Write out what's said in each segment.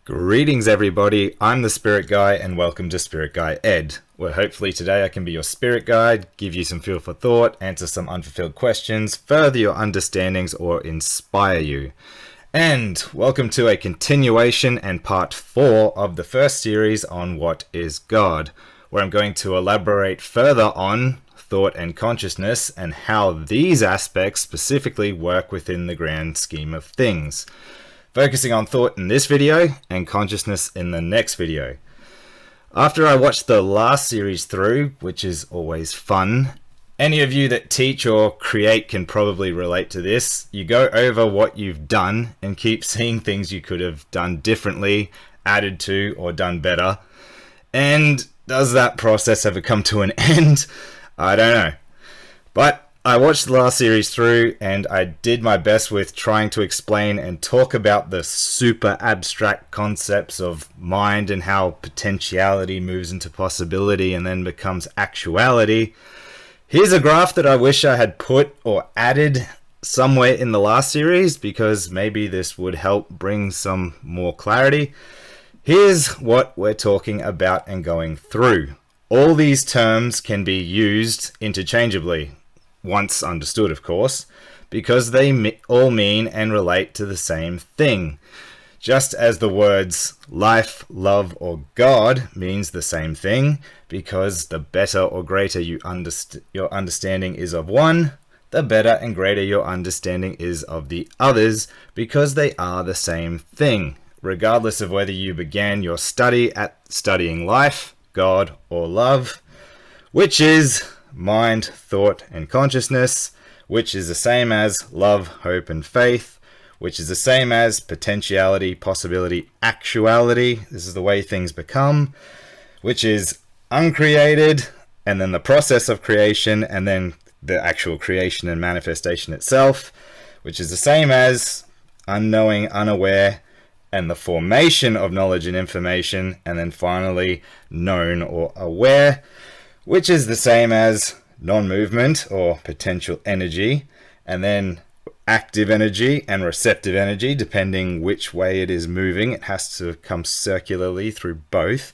Greetings everybody, I'm the Spirit Guy and welcome to Spirit Guy Ed, where hopefully today I can be your spirit guide, give you some fuel for thought, answer some unfulfilled questions, further your understandings or inspire you. And welcome to a continuation and part 4 of the first series on what is God, where I'm going to elaborate further on thought and consciousness and how these aspects specifically work within the grand scheme of things. Focusing on thought in this video and consciousness in the next video. After I watched the last series through, which is always fun, any of you that teach or create can probably relate to this. You go over what you've done and keep seeing things you could have done differently, added to, or done better. And does that process ever come to an end? I don't know. But I watched the last series through and I did my best with trying to explain and talk about the super abstract concepts of mind and how potentiality moves into possibility and then becomes actuality. Here's a graph that I wish I had put or added somewhere in the last series because maybe this would help bring some more clarity. Here's what we're talking about and going through. All these terms can be used interchangeably. Once understood, of course, because they all mean and relate to the same thing. Just as the words life, love, or God means the same thing, because the better or greater your understanding is of one, the better and greater your understanding is of the others, because they are the same thing, regardless of whether you began your study at studying life, God, or love, which is mind, thought, and consciousness, which is the same as love, hope, and faith, which is the same as potentiality, possibility, actuality. This is the way things become, which is uncreated, and then the process of creation, and then the actual creation and manifestation itself, which is the same as unknowing, unaware, and the formation of knowledge and information, and then finally known or aware, which is the same as non-movement or potential energy, and then active energy and receptive energy, depending which way it is moving. It has to come circularly through both,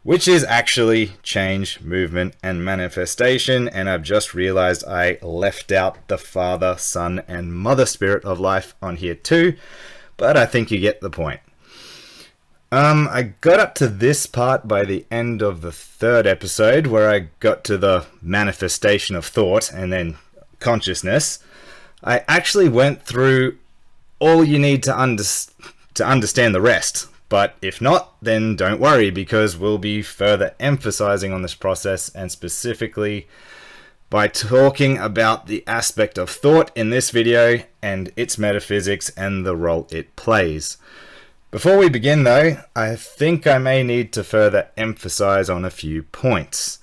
which is actually change, movement, and manifestation. And I've just realized I left out the Father, Son, and Mother Spirit of life on here too, but I think you get the point. I got up to this part by the end of the third episode where I got to the manifestation of thought and then consciousness. I actually went through all you need to understand the rest, but if not, then don't worry because we'll be further emphasizing on this process and specifically by talking about the aspect of thought in this video and its metaphysics and the role it plays. Before we begin though, I think I may need to further emphasize on a few points.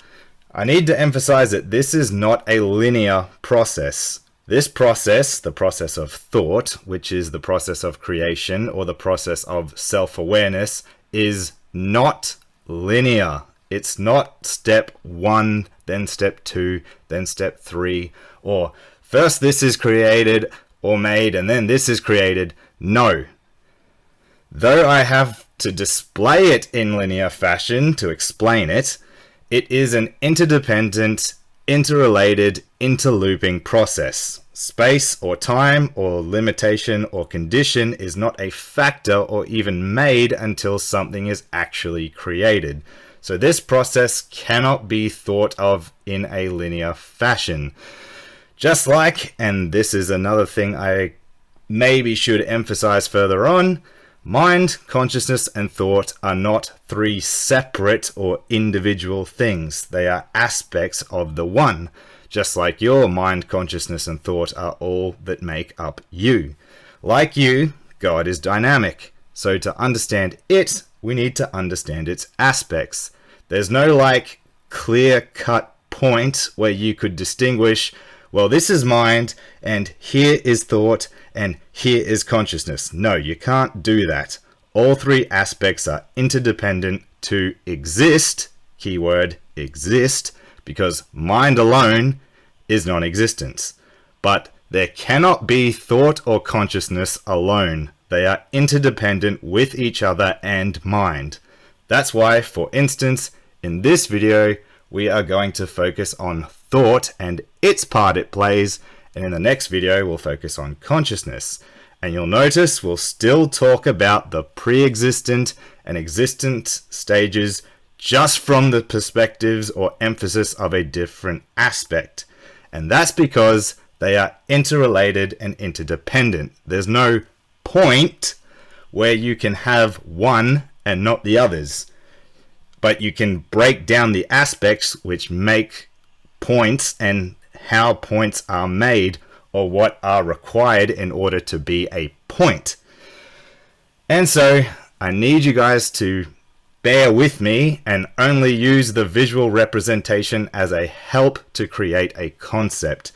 I need to emphasize that this is not a linear process. This process, the process of thought, which is the process of creation or the process of self-awareness, is not linear. It's not step 1, then step 2, then step 3, or first this is created or made and then this is created. No. Though I have to display it in linear fashion to explain it, it is an interdependent, interrelated, interlooping process. Space or time or limitation or condition is not a factor or even made until something is actually created. So this process cannot be thought of in a linear fashion. Just like, and this is another thing I maybe should emphasize further on, mind, consciousness, and thought are not 3 separate or individual things. They are aspects of the one, just like your mind, consciousness, and thought are all that make up you. Like you, God is dynamic. So to understand it, we need to understand its aspects. There's no clear-cut point where you could distinguish, well, this is mind, and here is thought, and here is consciousness. No, you can't do that. All 3 aspects are interdependent to exist, keyword exist, because mind alone is non-existence. But there cannot be thought or consciousness alone. they are interdependent with each other and mind. That's why, for instance, in this video, we are going to focus on thought and its part it plays, and in the next video, we'll focus on consciousness. And you'll notice we'll still talk about the pre-existent and existent stages just from the perspectives or emphasis of a different aspect. And that's because they are interrelated and interdependent. There's no point where you can have one and not the others. But you can break down the aspects which make points and how points are made or what are required in order to be a point. And so I need you guys to bear with me and only use the visual representation as a help to create a concept.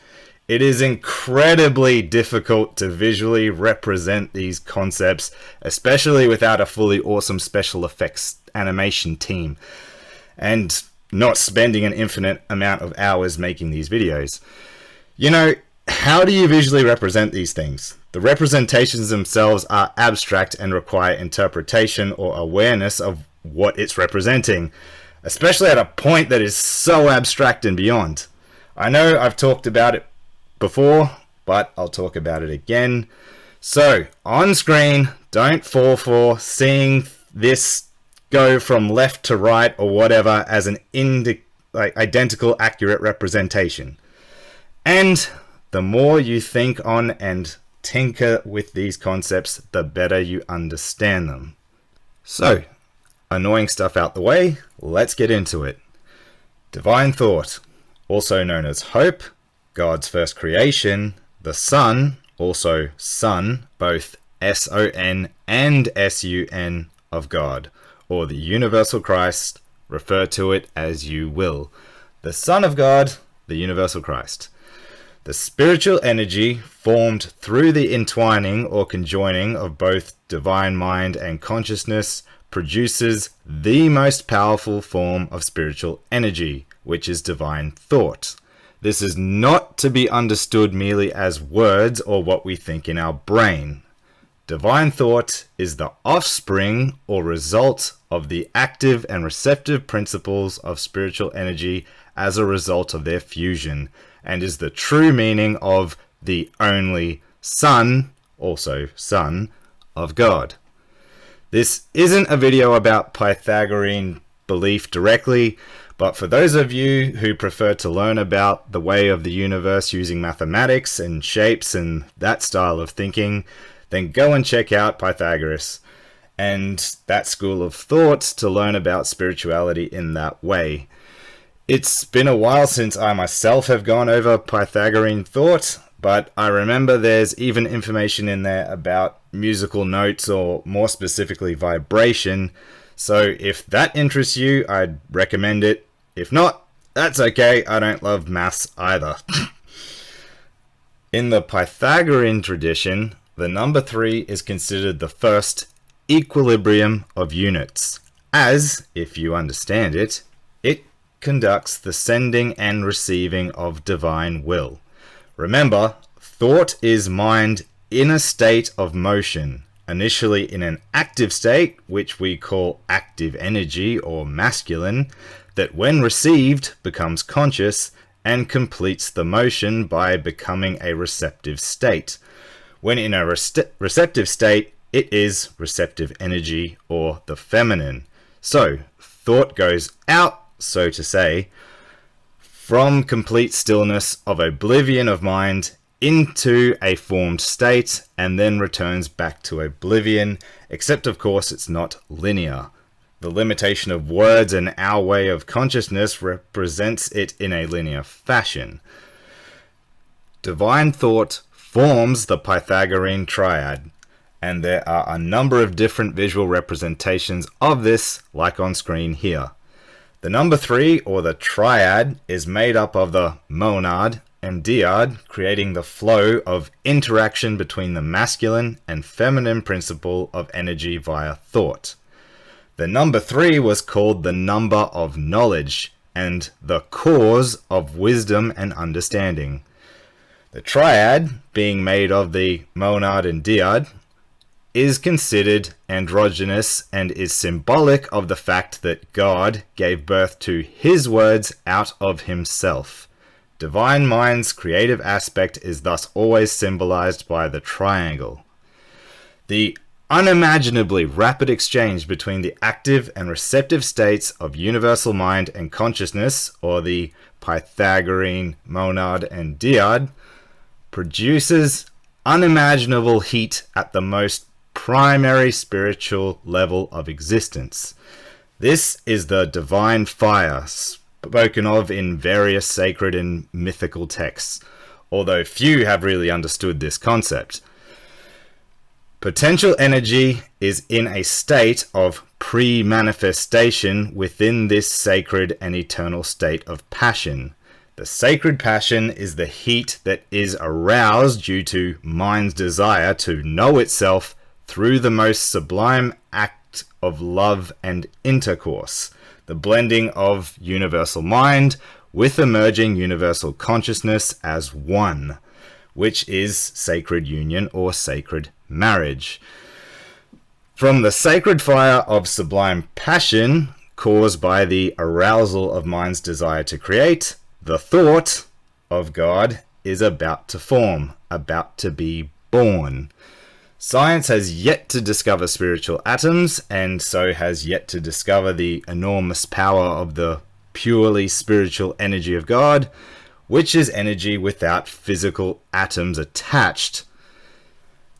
It is incredibly difficult to visually represent these concepts, especially without a fully awesome special effects animation team and not spending an infinite amount of hours making these videos. You know, how do you visually represent these things? The representations themselves are abstract and require interpretation or awareness of what it's representing, especially at a point that is so abstract and beyond. I know I've talked about it before, but I'll talk about it again. So, on screen, don't fall for seeing this go from left to right or whatever as an identical accurate representation. And the more you think on and tinker with these concepts, the better you understand them. So, annoying stuff out the way, let's get into it. Divine thought, also known as hope, God's first creation, the Son, also Son, both S-O-N and S-U-N of God, or the universal Christ, refer to it as you will. The Son of God, the universal Christ. The spiritual energy formed through the entwining or conjoining of both divine mind and consciousness produces the most powerful form of spiritual energy, which is divine thought. This is not to be understood merely as words or what we think in our brain. Divine thought is the offspring or result of the active and receptive principles of spiritual energy as a result of their fusion, and is the true meaning of the only Son, also Son, of God. This isn't a video about Pythagorean belief directly, but for those of you who prefer to learn about the way of the universe using mathematics and shapes and that style of thinking, then go and check out Pythagoras and that school of thought to learn about spirituality in that way. It's been a while since I myself have gone over Pythagorean thought, but I remember there's even information in there about musical notes or more specifically vibration. So if that interests you, I'd recommend it. If not, that's okay. I don't love maths either. In the Pythagorean tradition, the number 3 is considered the first equilibrium of units, as, if you understand it, it conducts the sending and receiving of divine will. Remember, thought is mind in a state of motion, initially in an active state, which we call active energy or masculine, that when received becomes conscious and completes the motion by becoming a receptive state. When in a receptive state, it is receptive energy or the feminine. So, thought goes out, so to say, from complete stillness of oblivion of mind into a formed state and then returns back to oblivion, except of course it's not linear. The limitation of words and our way of consciousness represents it in a linear fashion. Divine thought forms the Pythagorean triad, and there are a number of different visual representations of this, like on screen here. The number 3, or the triad, is made up of the monad and dyad, creating the flow of interaction between the masculine and feminine principle of energy via thought. The number 3 was called the number of knowledge and the cause of wisdom and understanding. The triad, being made of the monad and dyad, is considered androgynous and is symbolic of the fact that God gave birth to his words out of himself. Divine mind's creative aspect is thus always symbolized by the triangle. The unimaginably rapid exchange between the active and receptive states of universal mind and consciousness, or the Pythagorean monad and dyad, produces unimaginable heat at the most primary spiritual level of existence. This is the divine fire spoken of in various sacred and mythical texts, although few have really understood this concept. Potential energy is in a state of pre-manifestation within this sacred and eternal state of passion. The sacred passion is the heat that is aroused due to mind's desire to know itself through the most sublime act of love and intercourse, the blending of universal mind with emerging universal consciousness as one, which is sacred union or sacred marriage. From the sacred fire of sublime passion caused by the arousal of mind's desire to create, the thought of God is about to form, about to be born. Science has yet to discover spiritual atoms, and so has yet to discover the enormous power of the purely spiritual energy of God, which is energy without physical atoms attached.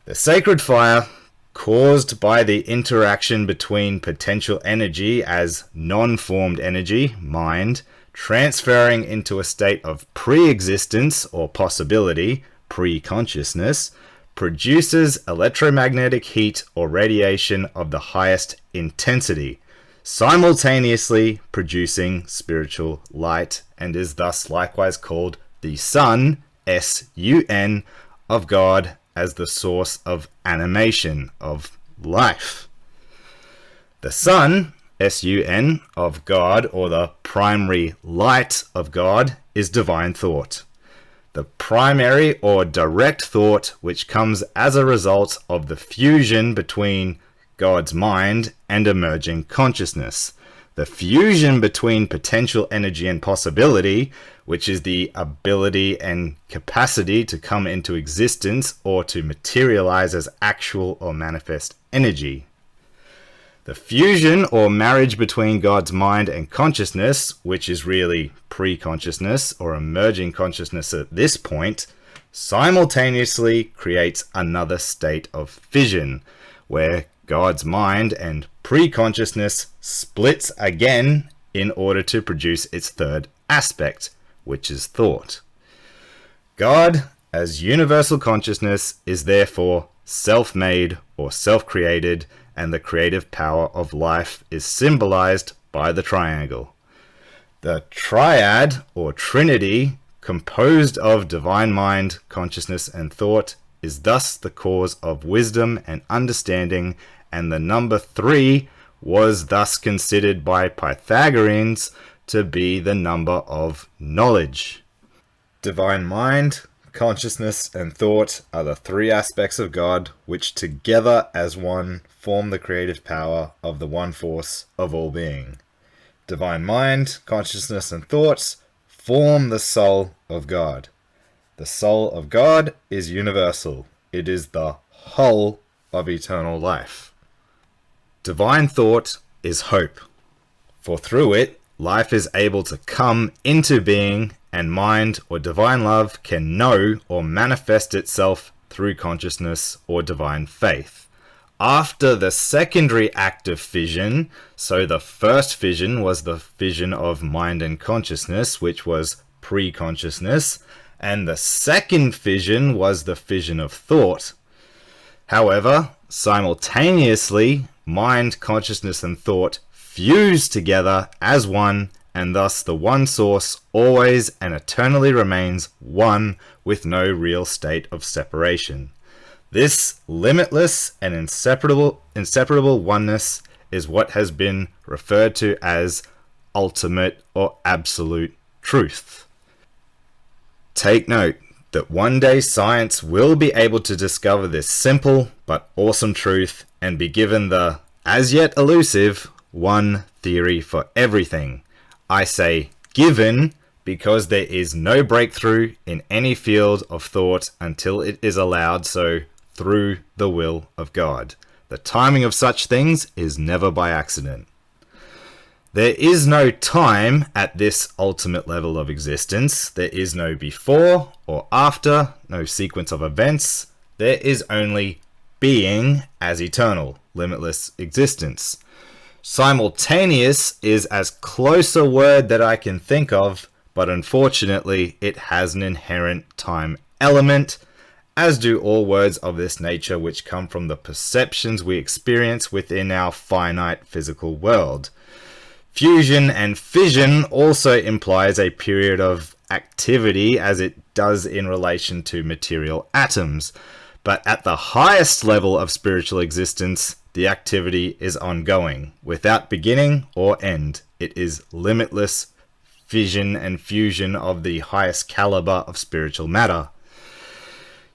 The sacred fire, caused by the interaction between potential energy as non-formed energy, mind, transferring into a state of pre-existence or possibility, pre-consciousness, produces electromagnetic heat or radiation of the highest intensity, simultaneously producing spiritual light, and is thus likewise called the Sun, S-U-N, of God as the source of animation, of life. The Sun, S-U-N, of God, or the primary light of God, is divine thought. The primary or direct thought which comes as a result of the fusion between God's mind and emerging consciousness. The fusion between potential energy and possibility, which is the ability and capacity to come into existence or to materialize as actual or manifest energy. The fusion or marriage between God's mind and consciousness, which is really pre-consciousness or emerging consciousness at this point, simultaneously creates another state of fission, where God's mind and pre-consciousness splits again in order to produce its third aspect, which is thought. God, as universal consciousness, is therefore self-made or self-created, and the creative power of life is symbolized by the triangle. The triad, or trinity, composed of divine mind, consciousness, and thought, is thus the cause of wisdom and understanding, and the number 3 was thus considered by Pythagoreans to be the number of knowledge. Divine mind, consciousness, and thought are the 3 aspects of God which together as one form the creative power of the one force of all being. Divine mind, consciousness, and thoughts form the soul of God. The soul of God is universal. It is the whole of eternal life. Divine thought is hope, for through it, life is able to come into being, and mind or divine love can know or manifest itself through consciousness or divine faith. After the secondary act of fission, so the first fission was the fission of mind and consciousness, which was pre-consciousness, and the second fission was the fission of thought. However, simultaneously, mind, consciousness, and thought fuse together as one, and thus the one source always and eternally remains one with no real state of separation. This limitless and inseparable oneness is what has been referred to as ultimate or absolute truth. Take note, that one day science will be able to discover this simple but awesome truth and be given the, as yet elusive, one theory for everything. I say given because there is no breakthrough in any field of thought until it is allowed so through the will of God. The timing of such things is never by accident. There is no time at this ultimate level of existence. There is no before or after, no sequence of events. There is only being as eternal, limitless existence. Simultaneous is as close a word that I can think of, but unfortunately it has an inherent time element, as do all words of this nature which come from the perceptions we experience within our finite physical world. Fusion and fission also implies a period of activity as it does in relation to material atoms. But at the highest level of spiritual existence, the activity is ongoing, without beginning or end. It is limitless fission and fusion of the highest caliber of spiritual matter.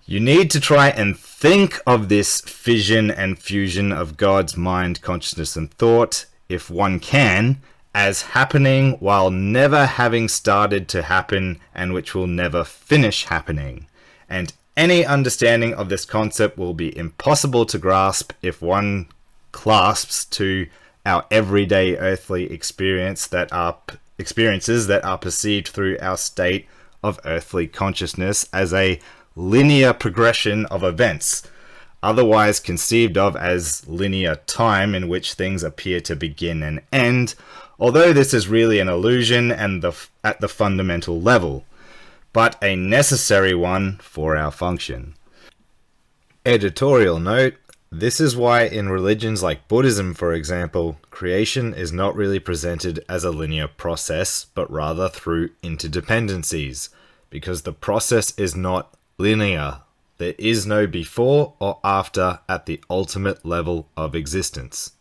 You need to try and think of this fission and fusion of God's mind, consciousness, and thought, if one can, as happening while never having started to happen and which will never finish happening. And any understanding of this concept will be impossible to grasp if one clasps to our everyday earthly experiences that are perceived through our state of earthly consciousness as a linear progression of events, otherwise conceived of as linear time in which things appear to begin and end, although this is really an illusion and at the fundamental level, but a necessary one for our function. Editorial note: this is why in religions like Buddhism, for example, creation is not really presented as a linear process, but rather through interdependencies, because the process is not linear. There is no before or after at the ultimate level of existence.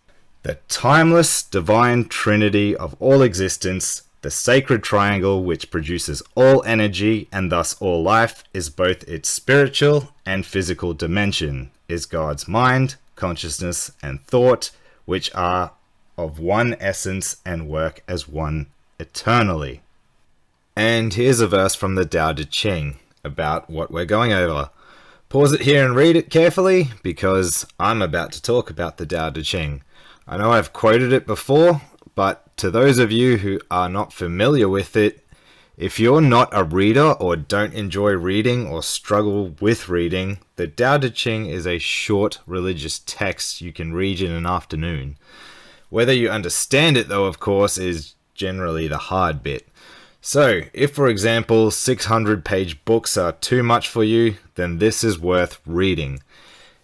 The timeless divine trinity of all existence, the sacred triangle which produces all energy and thus all life, is both its spiritual and physical dimension, is God's mind, consciousness, and thought, which are of one essence and work as one eternally. And here's a verse from the Tao Te Ching about what we're going over. Pause it here and read it carefully, because I'm about to talk about the Tao Te Ching. I know I've quoted it before, but to those of you who are not familiar with it, if you're not a reader or don't enjoy reading or struggle with reading, the Tao Te Ching is a short religious text you can read in an afternoon. Whether you understand it, though, of course, is generally the hard bit. So, if for example 600-page books are too much for you, then this is worth reading.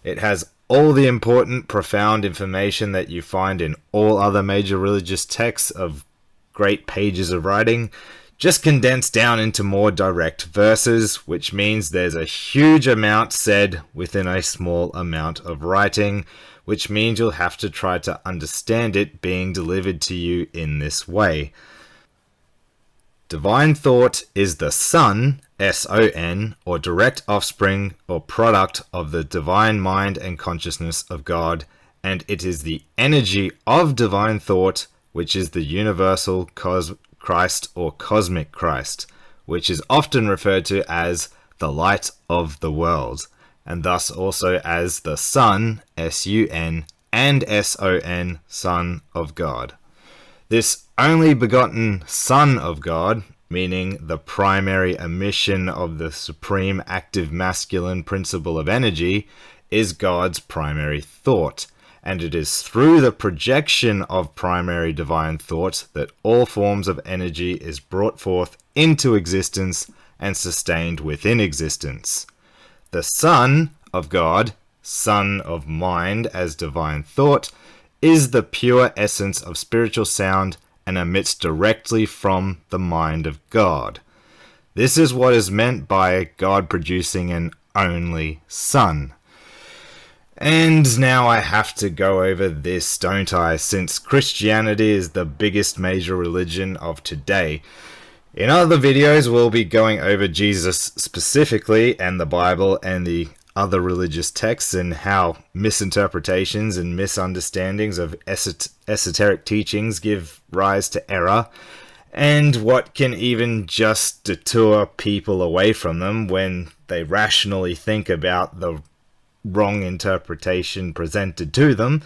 It has all the important, profound information that you find in all other major religious texts of great pages of writing, just condensed down into more direct verses, which means there's a huge amount said within a small amount of writing, which means you'll have to try to understand it being delivered to you in this way. Divine thought is the Son, S-O-N, or direct offspring or product of the divine mind and consciousness of God, and it is the energy of divine thought, which is the universal Christ or cosmic Christ, which is often referred to as the light of the world, and thus also as the Son, S-U-N, and S-O-N, Son of God. This only begotten Son of God, meaning the primary emission of the supreme active masculine principle of energy, is God's primary thought, and it is through the projection of primary divine thought that all forms of energy is brought forth into existence and sustained within existence. The Son of God, Son of Mind as divine thought, is the pure essence of spiritual sound and emits directly from the mind of God. This is what is meant by God producing an only Son. And now I have to go over this, don't I? Since Christianity is the biggest major religion of today, In other videos, we'll be going over Jesus specifically and the Bible and the other religious texts and how misinterpretations and misunderstandings of esoteric teachings give rise to error, and what can even just deter people away from them when they rationally think about the wrong interpretation presented to them.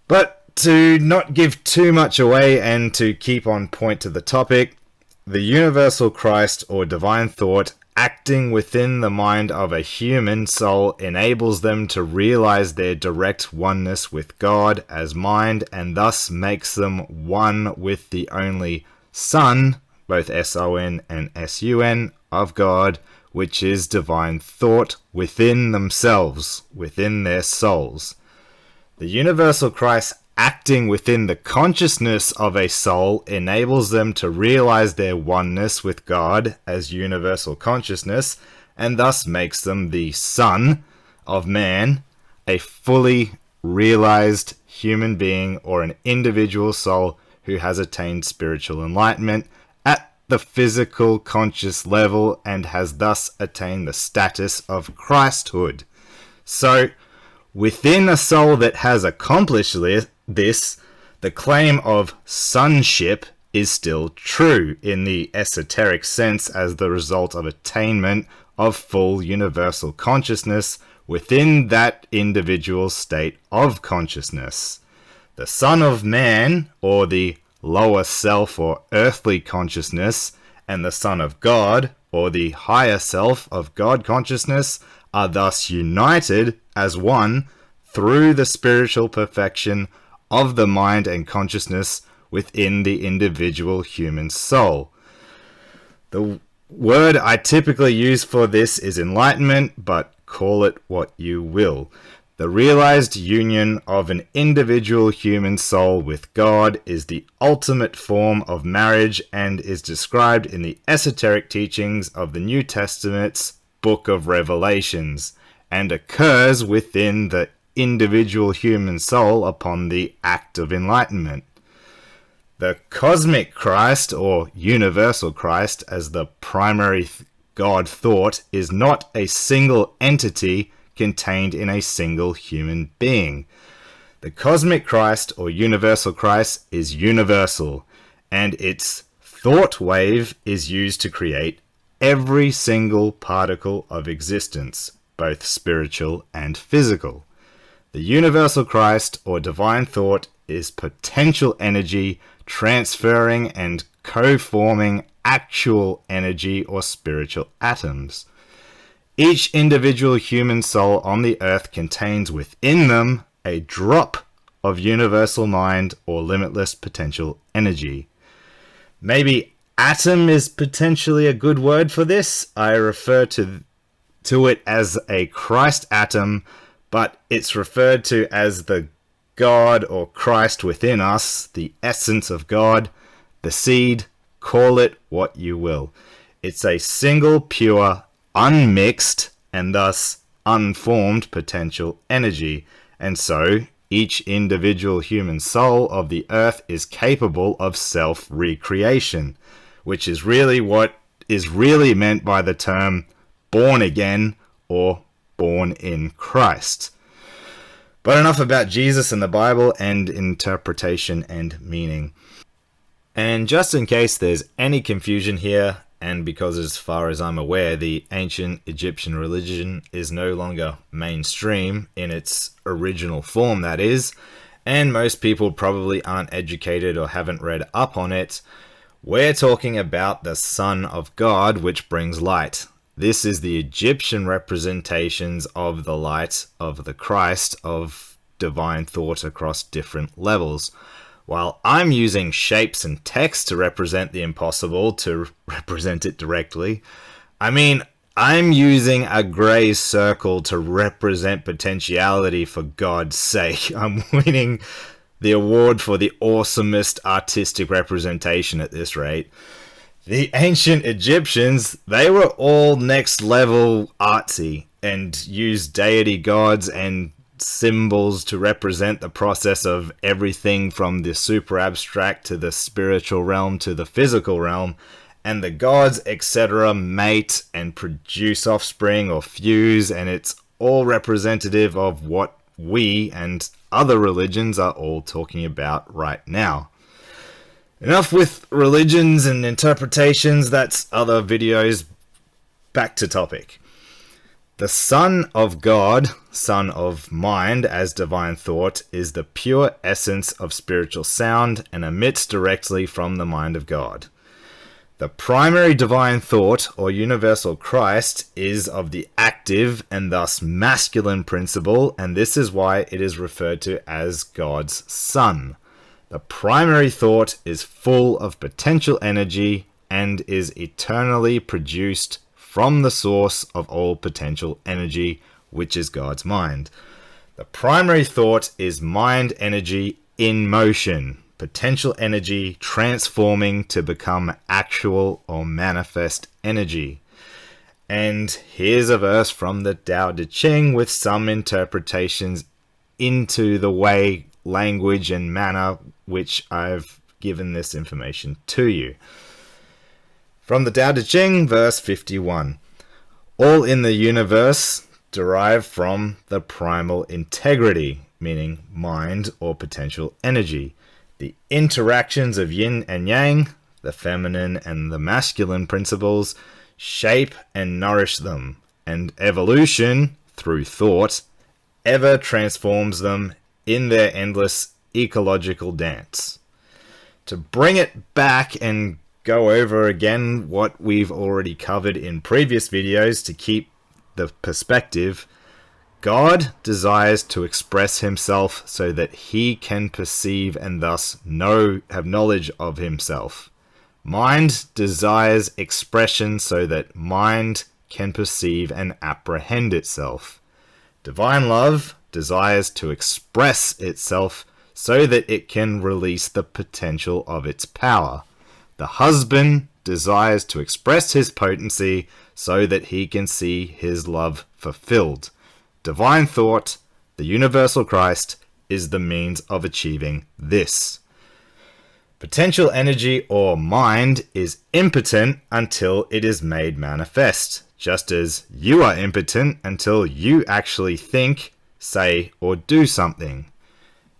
But to not give too much away and to keep on point to the topic, the universal Christ or divine thought acting within the mind of a human soul enables them to realize their direct oneness with God as mind, and thus makes them one with the only Son, both S-O-N and S-U-N, of God, which is divine thought within themselves, within their souls. The universal Christ acting within the consciousness of a soul enables them to realize their oneness with God as universal consciousness, and thus makes them the Son of Man, a fully realized human being or an individual soul who has attained spiritual enlightenment at the physical conscious level and has thus attained the status of Christhood. So, within a soul that has accomplished this, the claim of sonship is still true in the esoteric sense as the result of attainment of full universal consciousness within that individual state of consciousness. The Son of Man, or the lower self or earthly consciousness, and the Son of God, or the higher self of God consciousness, are thus united as one through the spiritual perfection of the mind and consciousness within the individual human soul. The word I typically use for this is enlightenment, but call it what you will. The realized union of an individual human soul with God is the ultimate form of marriage and is described in the esoteric teachings of the New Testament's Book of Revelations, and occurs within the individual human soul upon the act of enlightenment. The cosmic Christ, or universal Christ, as the primary God thought, is not a single entity contained in a single human being. The cosmic Christ, or universal Christ, is universal, and its thought wave is used to create every single particle of existence, both spiritual and physical. The universal Christ, or divine thought, is potential energy transferring and co-forming actual energy or spiritual atoms. Each individual human soul on the earth contains within them a drop of universal mind or limitless potential energy. Maybe atom is potentially a good word for this. I refer to it as a Christ atom, but it's referred to as the God or Christ within us, the essence of God, the seed, call it what you will. It's a single, pure, unmixed, and thus unformed potential energy, and so each individual human soul of the earth is capable of self-recreation, which is really what is really meant by the term born again or born in Christ. But enough about Jesus and the Bible and interpretation and meaning. And just in case there's any confusion here, and because as far as I'm aware, the ancient Egyptian religion is no longer mainstream in its original form, that is, and most people probably aren't educated or haven't read up on it, we're talking about the Son of God, which brings light. This is the Egyptian representations of the light of the Christ, of divine thought across different levels. While I'm using shapes and text to represent the impossible, to represent it directly, I'm using a grey circle to represent potentiality, for God's sake. I'm winning the award for the awesomest artistic representation at this rate. The ancient Egyptians, they were all next level artsy and used deity gods and symbols to represent the process of everything from the super abstract to the spiritual realm to the physical realm, and the gods, etc., mate and produce offspring or fuse, and it's all representative of what we and other religions are all talking about right now. Enough with religions and interpretations, that's other videos. Back to topic. The Son of God, Son of Mind as divine thought, is the pure essence of spiritual sound and emits directly from the mind of God. The primary divine thought, or universal Christ, is of the active and thus masculine principle, and this is why it is referred to as God's Son. The primary thought is full of potential energy and is eternally produced from the source of all potential energy, which is God's mind. The primary thought is mind energy in motion, potential energy transforming to become actual or manifest energy. And here's a verse from the Tao Te Ching with some interpretations into the way, language, and manner which I've given this information to you. From the Tao Te Ching, verse 51. All in the universe derive from the primal integrity, meaning mind or potential energy. The interactions of yin and yang, the feminine and the masculine principles, shape and nourish them, and evolution, through thought, ever transforms them in their endless ecological dance. To bring it back and go over again what we've already covered in previous videos to keep the perspective, God desires to express himself so that he can perceive and thus have knowledge of himself. Mind desires expression so that mind can perceive and apprehend itself. Divine love desires to express itself so that it can release the potential of its power. The husband desires to express his potency so that he can see his love fulfilled. Divine thought, the universal Christ, is the means of achieving this. Potential energy or mind is impotent until it is made manifest, just as you are impotent until you actually think, say, or do something.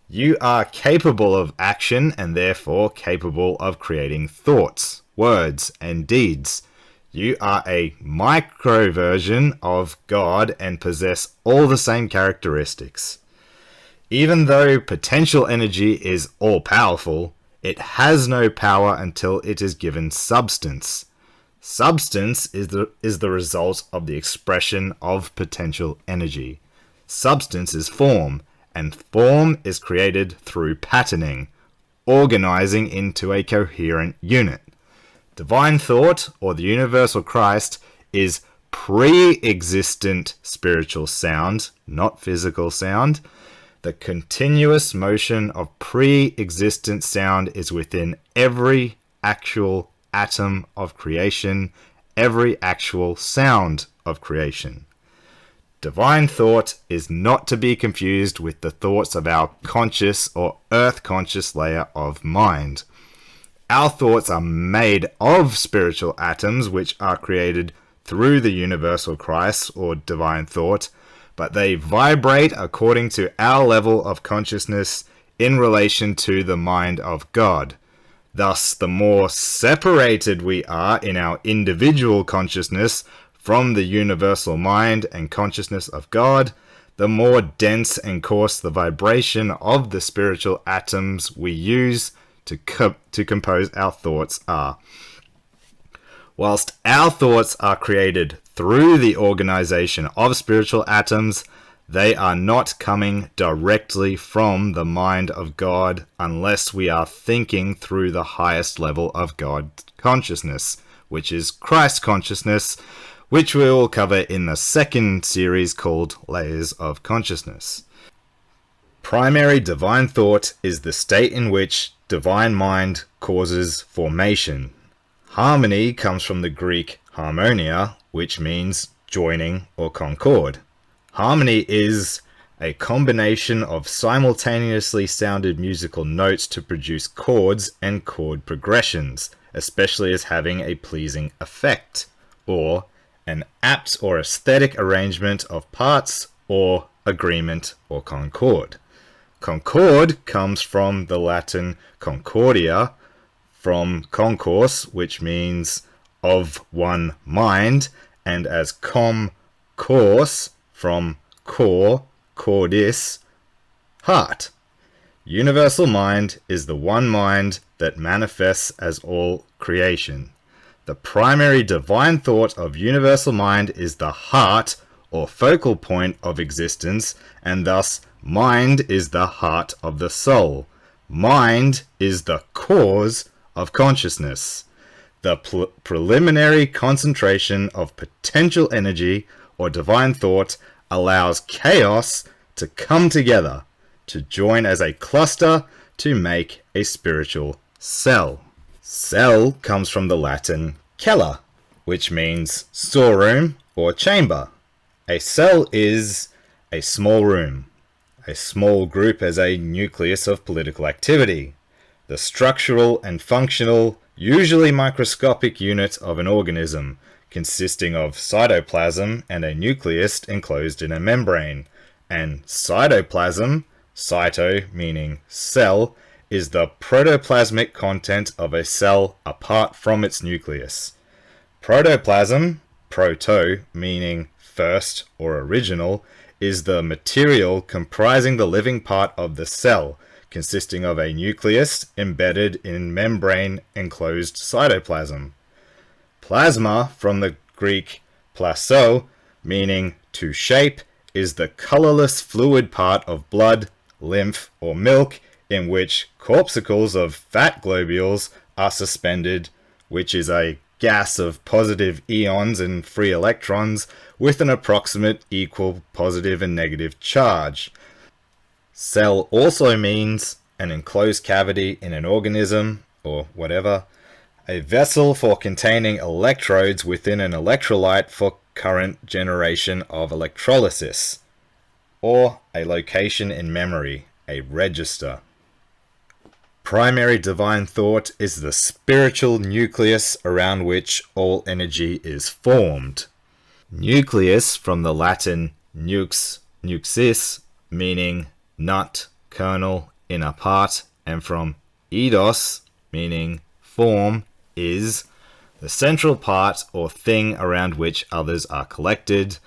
You are capable of action and therefore capable of creating thoughts, words, and deeds. You are a micro version of God and possess all the same characteristics. Even though potential energy is all-powerful, it has no power until it is given substance. Substance is the result of the expression of potential energy. Substance is form, and form is created through patterning, organizing into a coherent unit. Divine thought, or the universal Christ, is pre-existent spiritual sound, not physical sound. The continuous motion of pre-existent sound is within every actual atom of creation, every actual sound of creation. Divine thought is not to be confused with the thoughts of our conscious or earth-conscious layer of mind. Our thoughts are made of spiritual atoms which are created through the universal Christ or divine thought, but they vibrate according to our level of consciousness in relation to the mind of God. Thus, the more separated we are in our individual consciousness from the universal mind and consciousness of God, the more dense and coarse the vibration of the spiritual atoms we use to compose our thoughts are. Whilst our thoughts are created through the organization of spiritual atoms, they are not coming directly from the mind of God unless we are thinking through the highest level of God consciousness, which is Christ consciousness, which we will cover in the second series called Layers of Consciousness. Primary divine thought is the state in which divine mind causes formation. Harmony comes from the Greek harmonia, which means joining or concord. Harmony is a combination of simultaneously sounded musical notes to produce chords and chord progressions, especially as having a pleasing effect, or an apt or aesthetic arrangement of parts, or agreement or concord. Concord comes from the Latin concordia, from concourse, which means of one mind, and as course from core, cordis, heart. Universal mind is the one mind that manifests as all creation. The primary divine thought of universal mind is the heart or focal point of existence, and thus mind is the heart of the soul. Mind is the cause of consciousness. The preliminary concentration of potential energy or divine thought allows chaos to come together, to join as a cluster to make a spiritual cell. Cell comes from the Latin cella, which means storeroom or chamber. A cell is a small room, a small group as a nucleus of political activity, the structural and functional, usually microscopic unit of an organism, consisting of cytoplasm and a nucleus enclosed in a membrane. And cytoplasm, cyto meaning cell, is the protoplasmic content of a cell apart from its nucleus. Protoplasm, proto meaning first or original, is the material comprising the living part of the cell, consisting of a nucleus embedded in membrane-enclosed cytoplasm. Plasma, from the Greek plaso, meaning to shape, is the colorless fluid part of blood, lymph, or milk in which corpuscles of fat globules are suspended, which is a gas of positive ions and free electrons with an approximate equal positive and negative charge. Cell also means an enclosed cavity in an organism, or whatever, a vessel for containing electrodes within an electrolyte for current generation of electrolysis, or a location in memory, a register. Primary divine thought is the spiritual nucleus around which all energy is formed. Nucleus, from the Latin nux, nuxis, meaning nut, kernel, inner part, and from eidos, meaning form, is the central part or thing around which others are collected,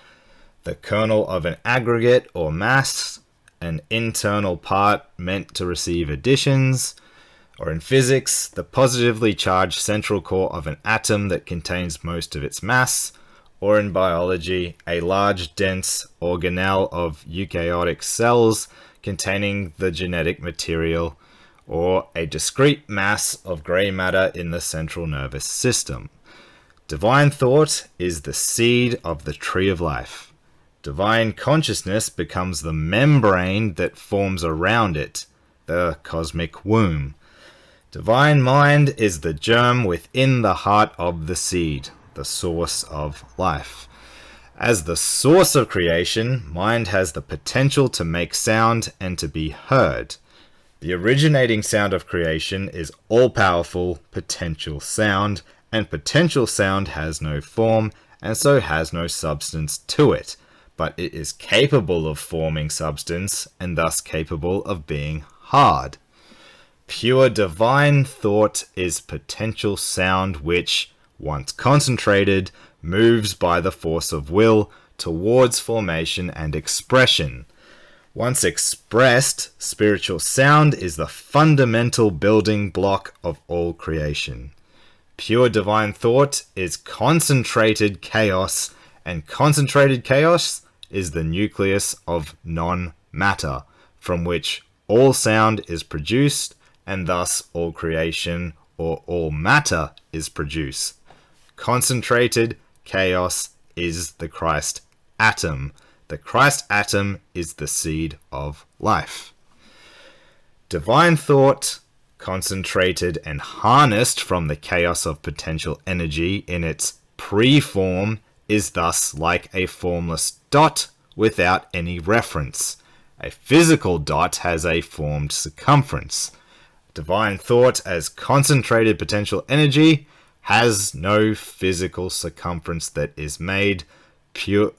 the kernel of an aggregate or mass, an internal part meant to receive additions, or in physics, the positively charged central core of an atom that contains most of its mass, or in biology, a large dense organelle of eukaryotic cells containing the genetic material, or a discrete mass of grey matter in the central nervous system. Divine thought is the seed of the tree of life. Divine consciousness becomes the membrane that forms around it, the cosmic womb. Divine mind is the germ within the heart of the seed, the source of life. As the source of creation, mind has the potential to make sound and to be heard. The originating sound of creation is all-powerful potential sound, and potential sound has no form and so has no substance to it, but it is capable of forming substance and thus capable of being hard. Pure divine thought is potential sound which, once concentrated, moves by the force of will towards formation and expression. Once expressed, spiritual sound is the fundamental building block of all creation. Pure divine thought is concentrated chaos, and concentrated chaos is the nucleus of non-matter, from which all sound is produced, and thus all creation or all matter is produced. Concentrated chaos is the Christ atom. The Christ atom is the seed of life. Divine thought, concentrated and harnessed from the chaos of potential energy in its pre-form, is thus like a formless dot without any reference, A physical dot has a formed circumference. Divine thought as concentrated potential energy has no physical circumference that is made purely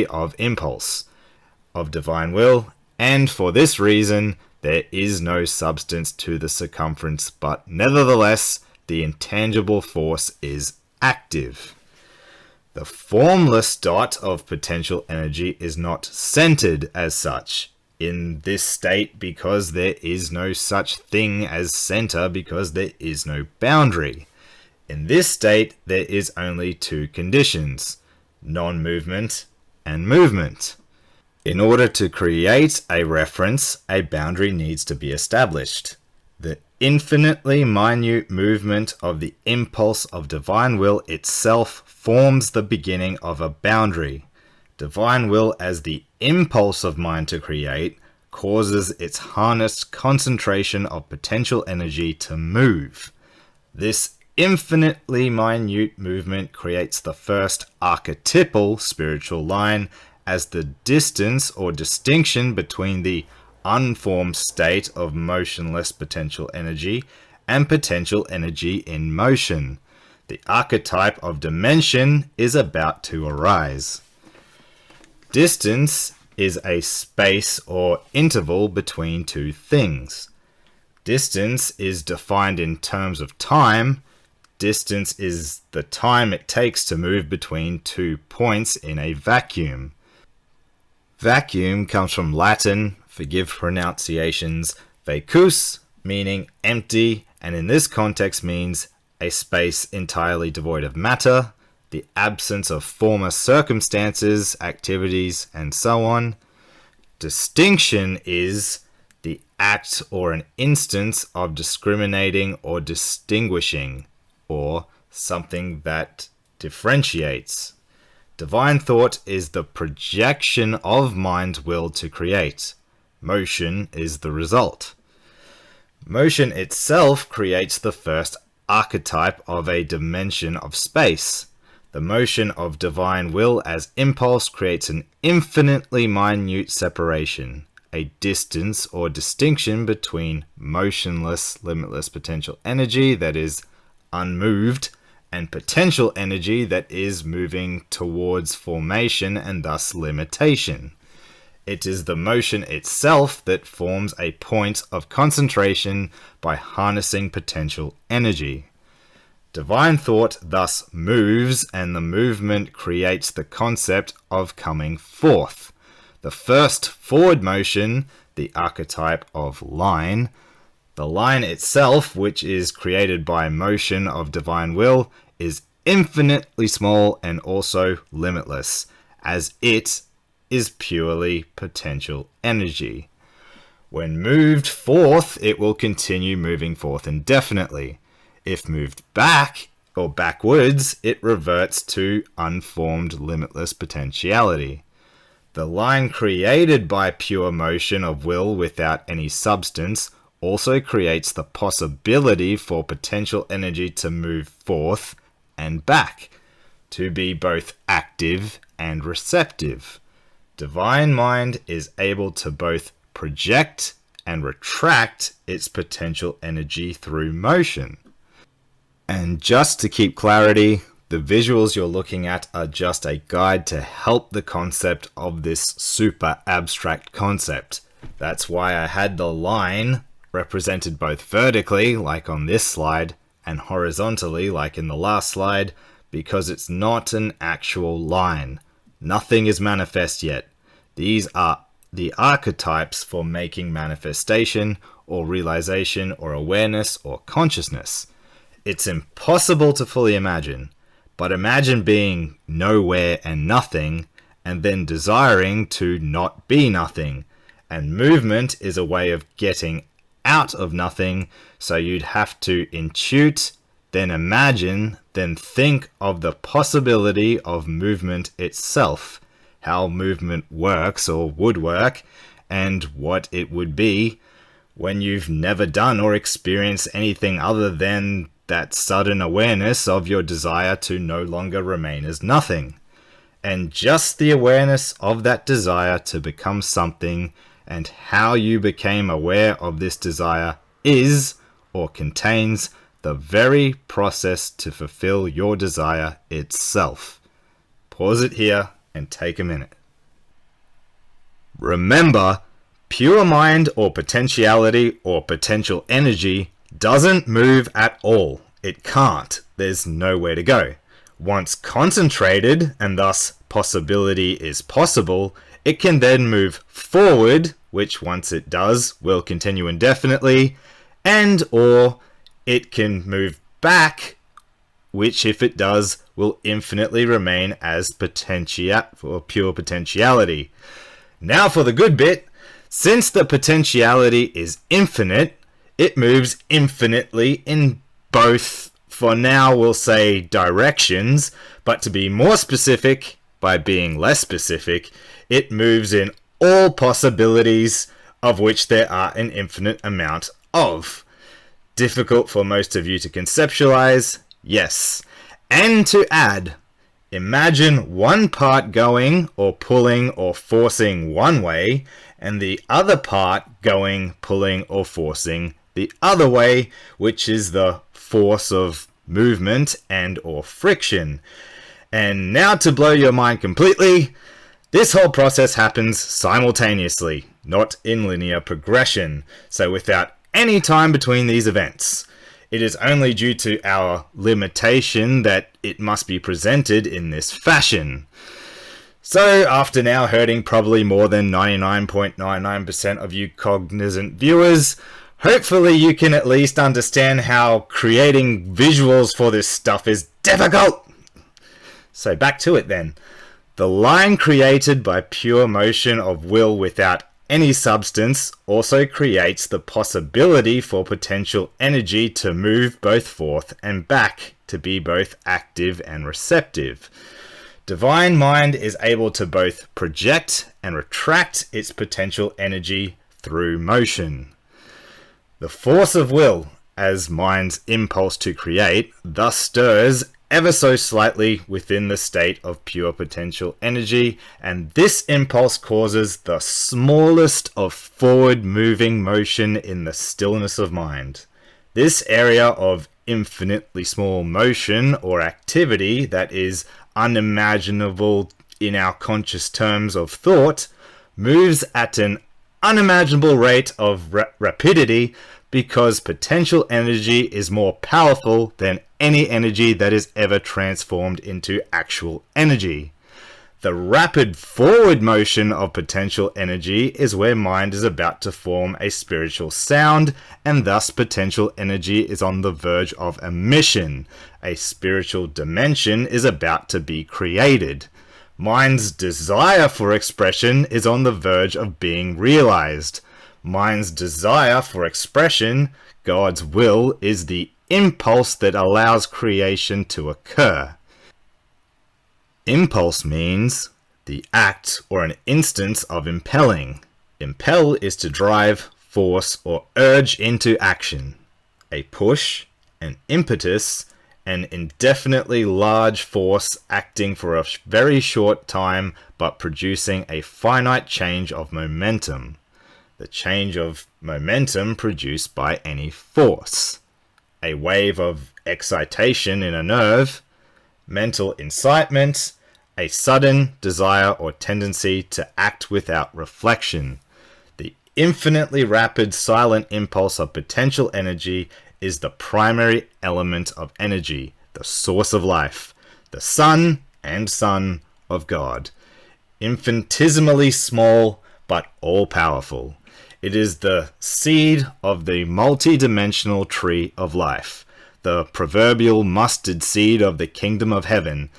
of impulse, of divine will, and for this reason there is no substance to the circumference, but nevertheless the intangible force is active. The formless dot of potential energy is not centered as such in this state because there is no such thing as center, because there is no boundary. In this state there is only two conditions: non-movement and movement. In order to create a reference, a boundary needs to be established. The infinitely minute movement of the impulse of divine will itself forms the beginning of a boundary. Divine will, as the impulse of mind to create, causes its harnessed concentration of potential energy to move. This infinitely minute movement creates the first archetypal spiritual line as the distance or distinction between the unformed state of motionless potential energy and potential energy in motion. The archetype of dimension is about to arise. Distance is a space or interval between two things. Distance is defined in terms of time. Distance is the time it takes to move between 2 points in a vacuum. Vacuum comes from Latin, forgive pronunciations, vacus, meaning empty, and in this context means a space entirely devoid of matter, the absence of former circumstances, activities, and so on. Distinction is the act or an instance of discriminating or distinguishing, or something that differentiates. Divine thought is the projection of mind's will to create. Motion is the result. Motion itself creates the first archetype of a dimension of space. The motion of divine will as impulse creates an infinitely minute separation, a distance or distinction between motionless, limitless potential energy that is unmoved and potential energy that is moving towards formation and thus limitation. It is the motion itself that forms a point of concentration by harnessing potential energy. Divine thought thus moves, and the movement creates the concept of coming forth. The first forward motion, the archetype of line, the line itself, which is created by motion of divine will, is infinitely small and also limitless, as it is purely potential energy. When moved forth, it will continue moving forth indefinitely. If moved back or backwards, it reverts to unformed limitless potentiality. The line created by pure motion of will without any substance also creates the possibility for potential energy to move forth and back, to be both active and receptive. Divine mind is able to both project and retract its potential energy through motion. And just to keep clarity, the visuals you're looking at are just a guide to help the concept of this super abstract concept. That's why I had the line represented both vertically, like on this slide, and horizontally, like in the last slide, because it's not an actual line. Nothing is manifest yet. These are the archetypes for making manifestation, or realization, or awareness, or consciousness. It's impossible to fully imagine, but imagine being nowhere and nothing, and then desiring to not be nothing. And movement is a way of getting out of nothing, so you'd have to intuit, then imagine, then think of the possibility of movement itself, how movement works or would work, and what it would be when you've never done or experienced anything other than that sudden awareness of your desire to no longer remain as nothing. and just the awareness of that desire to become something and how you became aware of this desire is or contains the very process to fulfill your desire itself. Pause it here and take a minute. Remember, pure mind or potentiality or potential energy doesn't move at all. It can't. There's nowhere to go. Once concentrated, and thus possibility is possible, it can then move forward, which once it does will continue indefinitely, and or it can move back, which if it does will infinitely remain as pure potentiality. Now for the good bit. Since the potentiality is infinite, it moves infinitely in both, for now we'll say directions, but to be more specific, by being less specific, it moves in all possibilities, of which there are an infinite amount of. Difficult for most of you to conceptualize? Yes. And to add, imagine one part going or pulling or forcing one way, and the other part going, pulling or forcing the other way, which is the force of movement and or friction. And now to blow your mind completely, this whole process happens simultaneously, not in linear progression, so without any time between these events. It is only due to our limitation that it must be presented in this fashion. So after now hurting probably more than 99.99% of you cognizant viewers, hopefully you can at least understand how creating visuals for this stuff is difficult. So back to it then. The line created by pure motion of will without any substance also creates the possibility for potential energy to move both forth and back, to be both active and receptive. Divine mind is able to both project and retract its potential energy through motion. The force of will, as mind's impulse to create, thus stirs ever so slightly within the state of pure potential energy, and this impulse causes the smallest of forward-moving motion in the stillness of mind. This area of infinitely small motion or activity that is unimaginable in our conscious terms of thought moves at an unimaginable rate of rapidity because potential energy is more powerful than any energy that is ever transformed into actual energy. The rapid forward motion of potential energy is where mind is about to form a spiritual sound, and thus potential energy is on the verge of emission. A spiritual dimension is about to be created. Mind's desire for expression is on the verge of being realized. Mind's desire for expression, God's will, is the impulse that allows creation to occur. Impulse means the act or an instance of impelling. Impel is to drive, force, or urge into action. A push, an impetus, an indefinitely large force acting for a very short time but producing a finite change of momentum. The change of momentum produced by any force. A wave of excitation in a nerve, mental incitement, a sudden desire or tendency to act without reflection. The infinitely rapid silent impulse of potential energy is the primary element of energy, the source of life, the Son and Son of God. Infinitesimally small but all-powerful. It is the seed of the multi-dimensional tree of life, the proverbial mustard seed of the kingdom of heaven,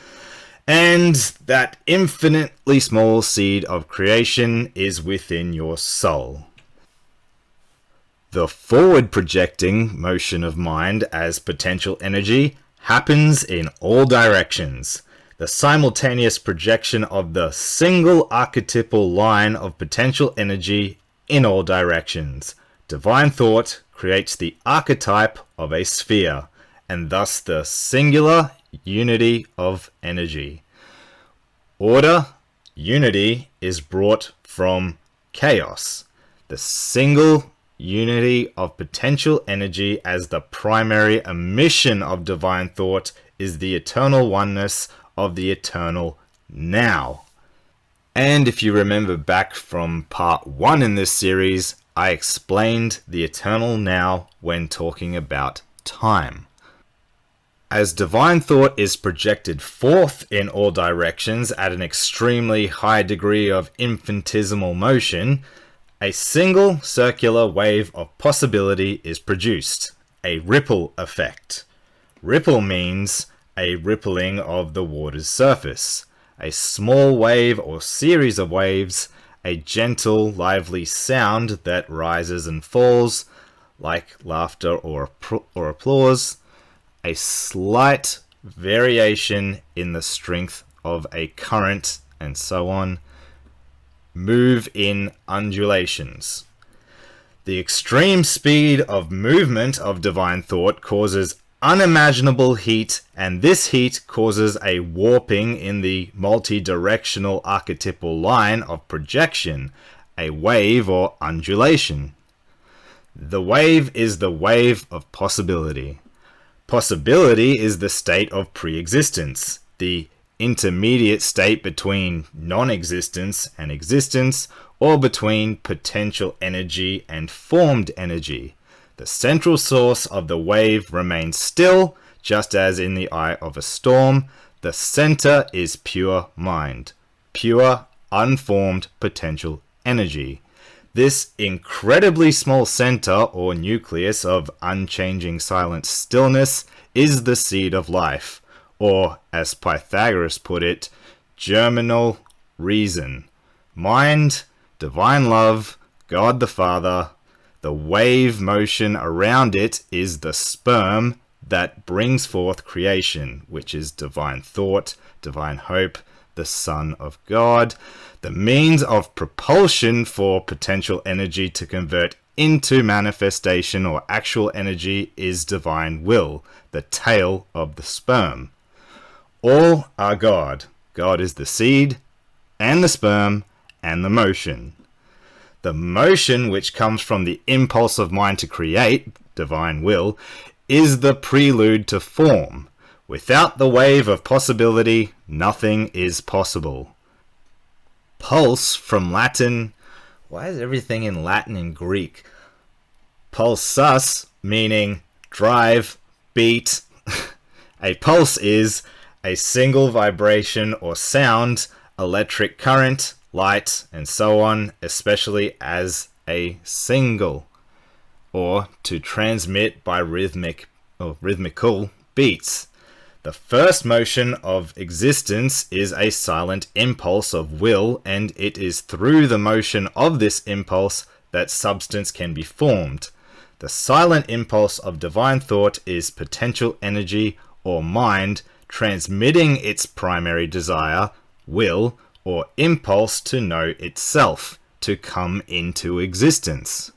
and that infinitely small seed of creation is within your soul. The forward projecting motion of mind as potential energy happens in all directions. The simultaneous projection of the single archetypal line of potential energy in all directions. Divine thought creates the archetype of a sphere, and thus the singular unity of energy. Order, unity, is brought from chaos. The single unity of potential energy as the primary emission of divine thought is the eternal oneness of the eternal now. And if you remember back from part 1 in this series, I explained the eternal now when talking about time. As divine thought is projected forth in all directions at an extremely high degree of infinitesimal motion, a single circular wave of possibility is produced, a ripple effect. Ripple means a rippling of the water's surface, a small wave or series of waves, a gentle, lively sound that rises and falls, like laughter or applause, a slight variation in the strength of a current, and so on, move in undulations. The extreme speed of movement of divine thought causes unimaginable heat, and this heat causes a warping in the multi-directional archetypal line of projection, a wave or undulation. The wave is the wave of possibility. Possibility is the state of pre-existence, the intermediate state between non-existence and existence, or between potential energy and formed energy. The central source of the wave remains still, just as in the eye of a storm. The center is pure mind, pure, unformed potential energy. This incredibly small center or nucleus of unchanging silent stillness is the seed of life, or as Pythagoras put it, germinal reason. Mind, divine love, God the Father. The wave motion around it is the sperm that brings forth creation, which is divine thought, divine hope, the Son of God. The means of propulsion for potential energy to convert into manifestation or actual energy is divine will, the tail of the sperm. All are God. God is the seed, and the sperm, and the motion. The motion, which comes from the impulse of mind to create, divine will, is the prelude to form. Without the wave of possibility, nothing is possible. Pulse, from Latin. Why is everything in Latin and Greek? Pulsus, meaning drive, beat. A pulse is a single vibration or sound, electric current, light, and so on, especially as a single, or to transmit by rhythmical beats. The first motion of existence is a silent impulse of will, and it is through the motion of this impulse that substance can be formed. The silent impulse of divine thought is potential energy or mind transmitting its primary desire, will, or impulse to know itself, to come into existence.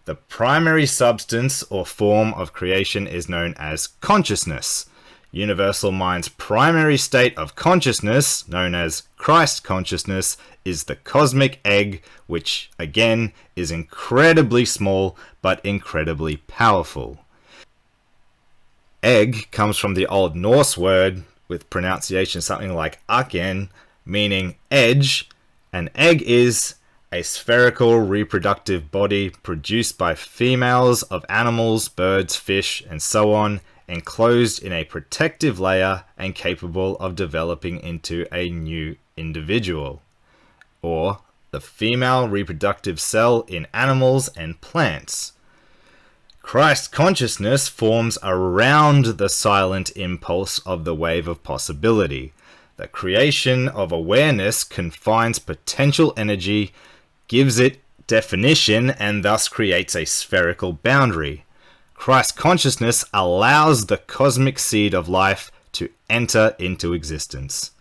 The primary substance or form of creation is known as consciousness. Universal Mind's primary state of consciousness, known as Christ consciousness, is the cosmic egg, which again is incredibly small but incredibly powerful. Egg comes from the Old Norse word with pronunciation something like aken, meaning edge. An egg is a spherical reproductive body produced by females of animals, birds, fish, and so on, enclosed in a protective layer and capable of developing into a new individual, or the female reproductive cell in animals and plants. Christ consciousness forms around the silent impulse of the wave of possibility. The creation of awareness confines potential energy, gives it definition, and thus creates a spherical boundary. Christ consciousness allows the cosmic seed of life to enter into existence.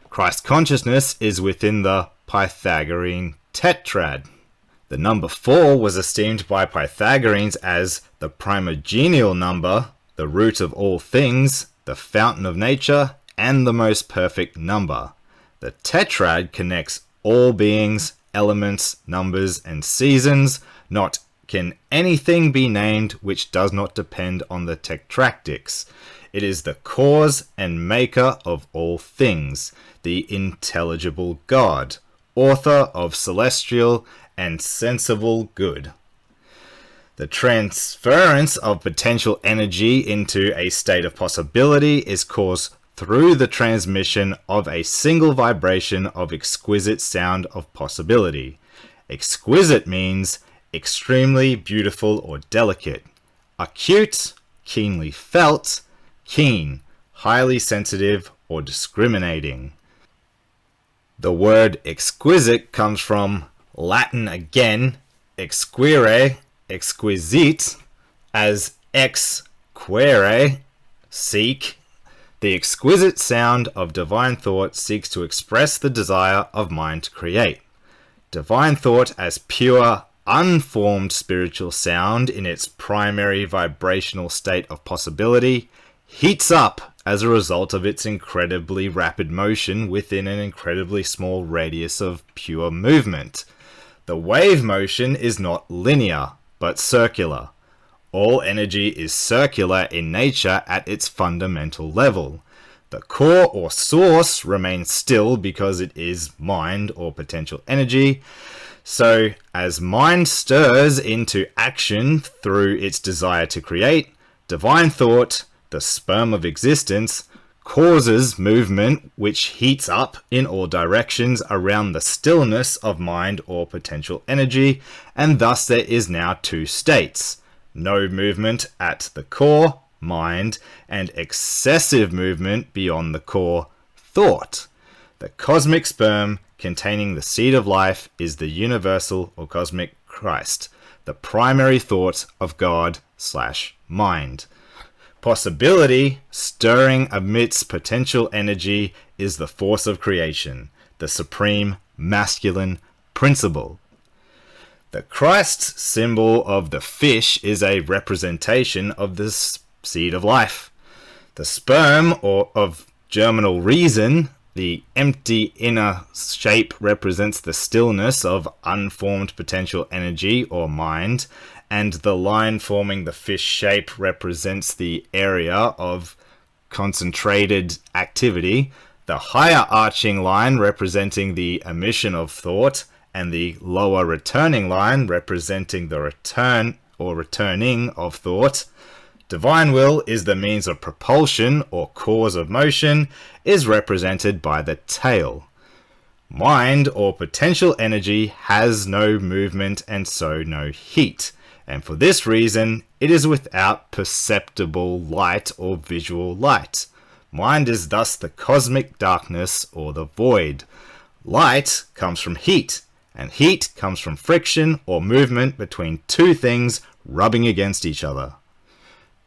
Christ consciousness is within the Pythagorean tetrad. The number 4 was esteemed by Pythagoreans as the primogenial number, the root of all things, the fountain of nature, and the most perfect number. The tetrad connects all beings, elements, numbers, and seasons. Not can anything be named which does not depend on the tetractics. It is the cause and maker of all things, the intelligible God, author of celestial and sensible good. The transference of potential energy into a state of possibility is caused through the transmission of a single vibration of exquisite sound of possibility. Exquisite means extremely beautiful or delicate. Acute, keenly felt, keen, highly sensitive or discriminating. The word exquisite comes from Latin again, exquire, exquisite, as exquere, seek. The exquisite sound of divine thought seeks to express the desire of mind to create. Divine thought as pure, unformed spiritual sound in its primary vibrational state of possibility heats up as a result of its incredibly rapid motion within an incredibly small radius of pure movement. The wave motion is not linear, but circular. All energy is circular in nature at its fundamental level. The core or source remains still because it is mind or potential energy. So, as mind stirs into action through its desire to create, divine thought, the sperm of existence, causes movement which heats up in all directions around the stillness of mind or potential energy, and thus there is now two states. No movement at the core, mind, and excessive movement beyond the core, thought. The cosmic sperm containing the seed of life is the universal or cosmic Christ, the primary thought of God/mind. Possibility, stirring amidst potential energy, is the force of creation, the supreme masculine principle. The Christ symbol of the fish is a representation of the seed of life. The sperm, or of germinal reason, the empty inner shape represents the stillness of unformed potential energy or mind, and the line forming the fish shape represents the area of concentrated activity, the higher arching line representing the emission of thought, and the lower returning line representing the return or returning of thought. Divine will is the means of propulsion or cause of motion, is represented by the tail. Mind or potential energy has no movement and so no heat, and for this reason it is without perceptible light or visual light. Mind is thus the cosmic darkness or the void. Light comes from heat, and heat comes from friction or movement between two things rubbing against each other.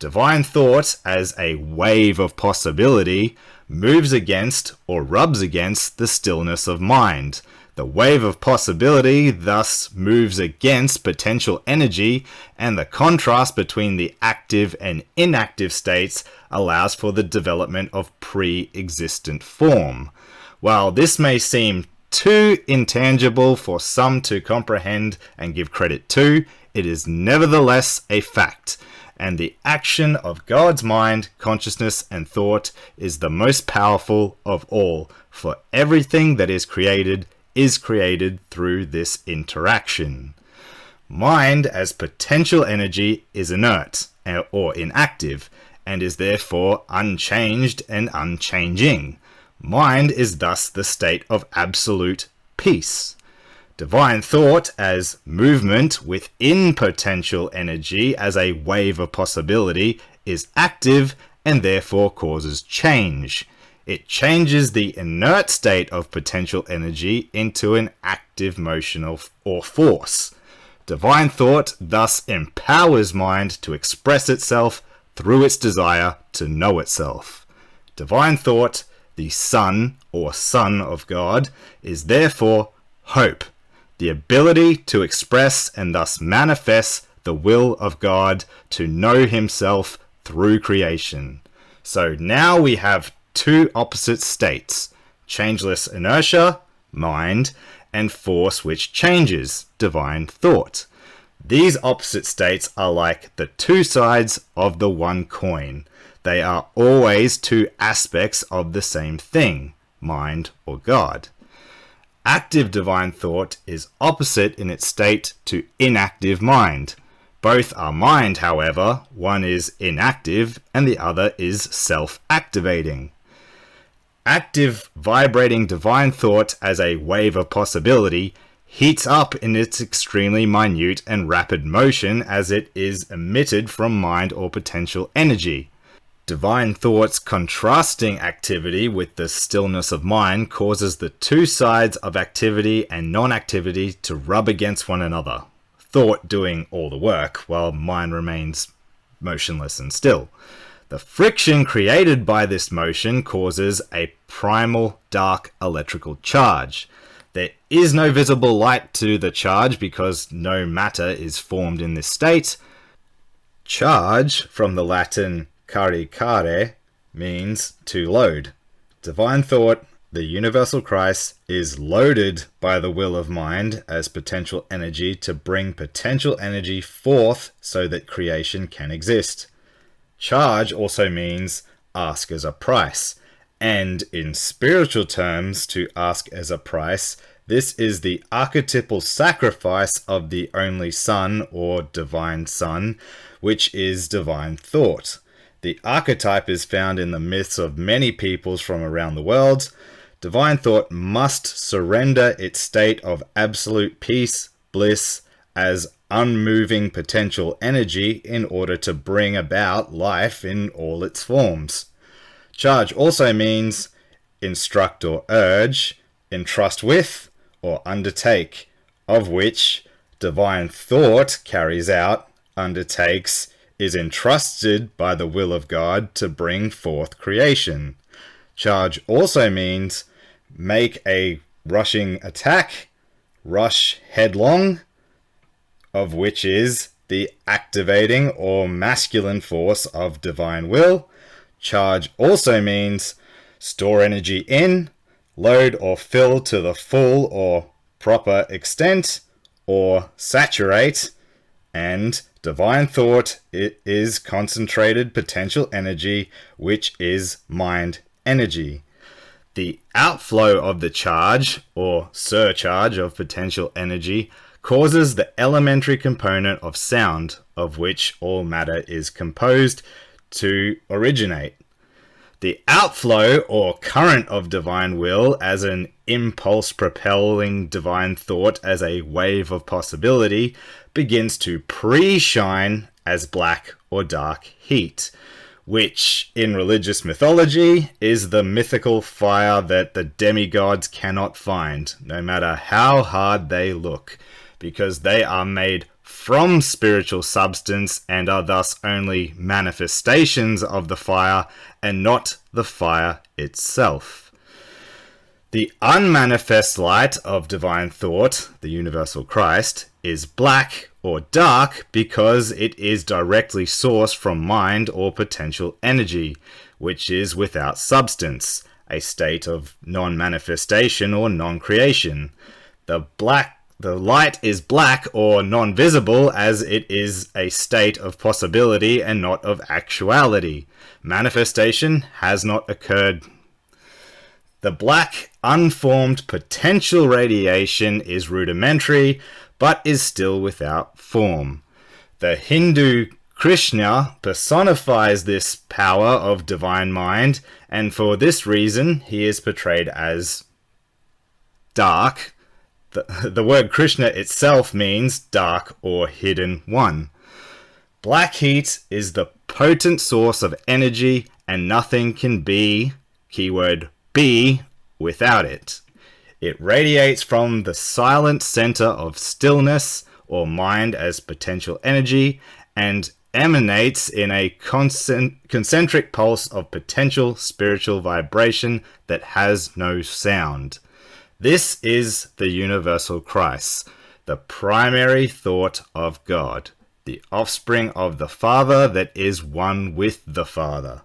Divine thought, as a wave of possibility, moves against or rubs against the stillness of mind. The wave of possibility thus moves against potential energy, and the contrast between the active and inactive states allows for the development of pre-existent form. While this may seem too intangible for some to comprehend and give credit to, it is nevertheless a fact, and the action of God's mind, consciousness, and thought is the most powerful of all, for everything that is created through this interaction. Mind as potential energy is inert or inactive, and is therefore unchanged and unchanging. Mind is thus the state of absolute peace. Divine thought as movement within potential energy as a wave of possibility is active and therefore causes change. It changes the inert state of potential energy into an active motion or force. Divine thought thus empowers mind to express itself through its desire to know itself. Divine thought, the Son or Son of God, is therefore hope, the ability to express and thus manifest the will of God to know himself through creation. So now we have two opposite states, changeless inertia, mind, and force which changes, divine thought. These opposite states are like the two sides of the one coin. They are always two aspects of the same thing, mind or God. Active divine thought is opposite in its state to inactive mind. Both are mind, however, one is inactive and the other is self-activating. Active, vibrating divine thought as a wave of possibility heats up in its extremely minute and rapid motion as it is emitted from mind or potential energy. Divine thought's contrasting activity with the stillness of mind causes the two sides of activity and non-activity to rub against one another, thought doing all the work while mind remains motionless and still. The friction created by this motion causes a primal dark electrical charge. There is no visible light to the charge because no matter is formed in this state. Charge, from the Latin caricare, means to load. Divine thought, the universal Christ, is loaded by the will of mind as potential energy to bring potential energy forth so that creation can exist. Charge also means ask as a price, and in spiritual terms, to ask as a price, this is the archetypal sacrifice of the only Son or divine Son, which is divine thought. The archetype is found in the myths of many peoples from around the world. Divine thought must surrender its state of absolute peace, bliss, as unmoving potential energy in order to bring about life in all its forms. Charge also means instruct or urge, entrust with, or undertake, of which divine thought carries out, undertakes, is entrusted by the will of God to bring forth creation. Charge also means make a rushing attack, rush headlong, of which is the activating or masculine force of divine will. Charge also means store energy in, load or fill to the full or proper extent, or saturate, and divine thought, it is concentrated potential energy, which is mind energy. The outflow of the charge, or surcharge of potential energy, causes the elementary component of sound, of which all matter is composed, to originate. The outflow or current of divine will as an impulse propelling divine thought as a wave of possibility begins to pre-shine as black or dark heat, which in religious mythology is the mythical fire that the demigods cannot find, no matter how hard they look, because they are made from spiritual substance and are thus only manifestations of the fire and not the fire itself. The unmanifest light of divine thought, the universal Christ, is black or dark because it is directly sourced from mind or potential energy, which is without substance, a state of non-manifestation or non-creation. The light is black or non-visible as it is a state of possibility and not of actuality. Manifestation has not occurred. The black, unformed potential radiation is rudimentary, but is still without form. The Hindu Krishna personifies this power of divine mind, and for this reason he is portrayed as dark. The word Krishna itself means dark or hidden one. Black heat is the potent source of energy, and nothing can be, keyword be, without it. It radiates from the silent center of stillness or mind as potential energy and emanates in a concentric pulse of potential spiritual vibration that has no sound. This is the universal Christ, the primary thought of God, the offspring of the Father that is one with the Father.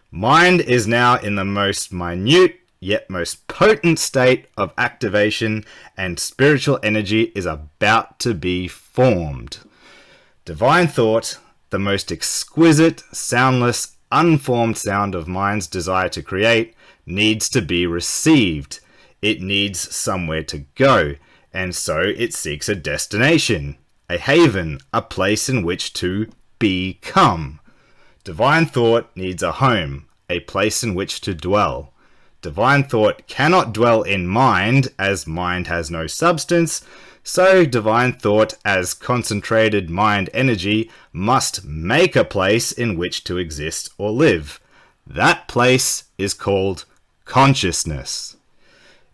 Mind is now in the most minute yet most potent state of activation, and spiritual energy is about to be formed. Divine thought, the most exquisite, soundless, unformed sound of mind's desire to create, needs to be received. It needs somewhere to go, and so it seeks a destination, a haven, a place in which to become. Divine thought needs a home, a place in which to dwell. Divine thought cannot dwell in mind, as mind has no substance, so divine thought as concentrated mind energy must make a place in which to exist or live. That place is called consciousness.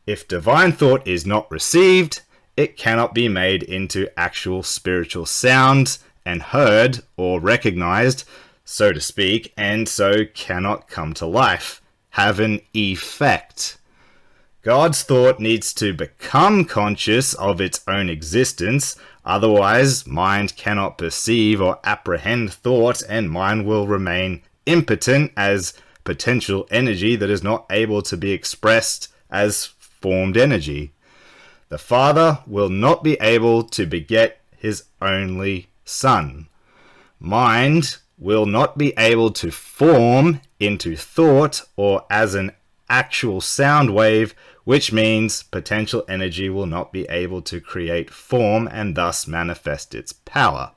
If divine thought is not received, it cannot be made into actual spiritual sound and heard or recognized, so to speak, and so cannot come to life, have an effect. God's thought needs to become conscious of its own existence, otherwise mind cannot perceive or apprehend thought, and mind will remain impotent as potential energy that is not able to be expressed as formed energy. The Father will not be able to beget his only Son. Mind will not be able to form into thought or as an actual sound wave, which means potential energy will not be able to create form and thus manifest its power.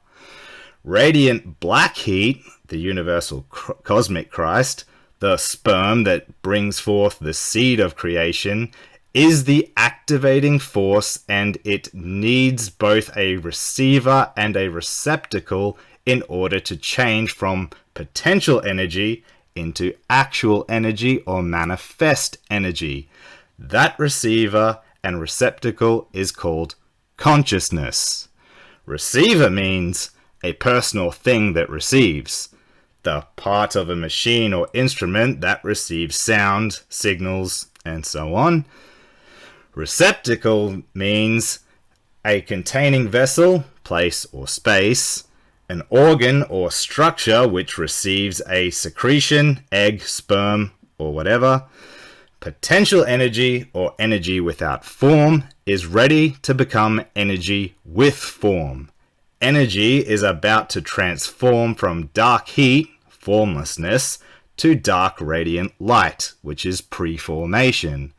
Radiant black heat, the universal cosmic Christ, the sperm that brings forth the seed of creation, is the activating force, and it needs both a receiver and a receptacle in order to change from potential energy into actual energy or manifest energy. That receiver and receptacle is called consciousness. Receiver means a personal thing that receives, the part of a machine or instrument that receives sound, signals, and so on. Receptacle means a containing vessel, place or space, an organ or structure which receives a secretion, egg, sperm, or whatever. Potential energy, or energy without form, is ready to become energy with form. Energy is about to transform from dark heat, formlessness, to dark radiant light, which is pre-formation.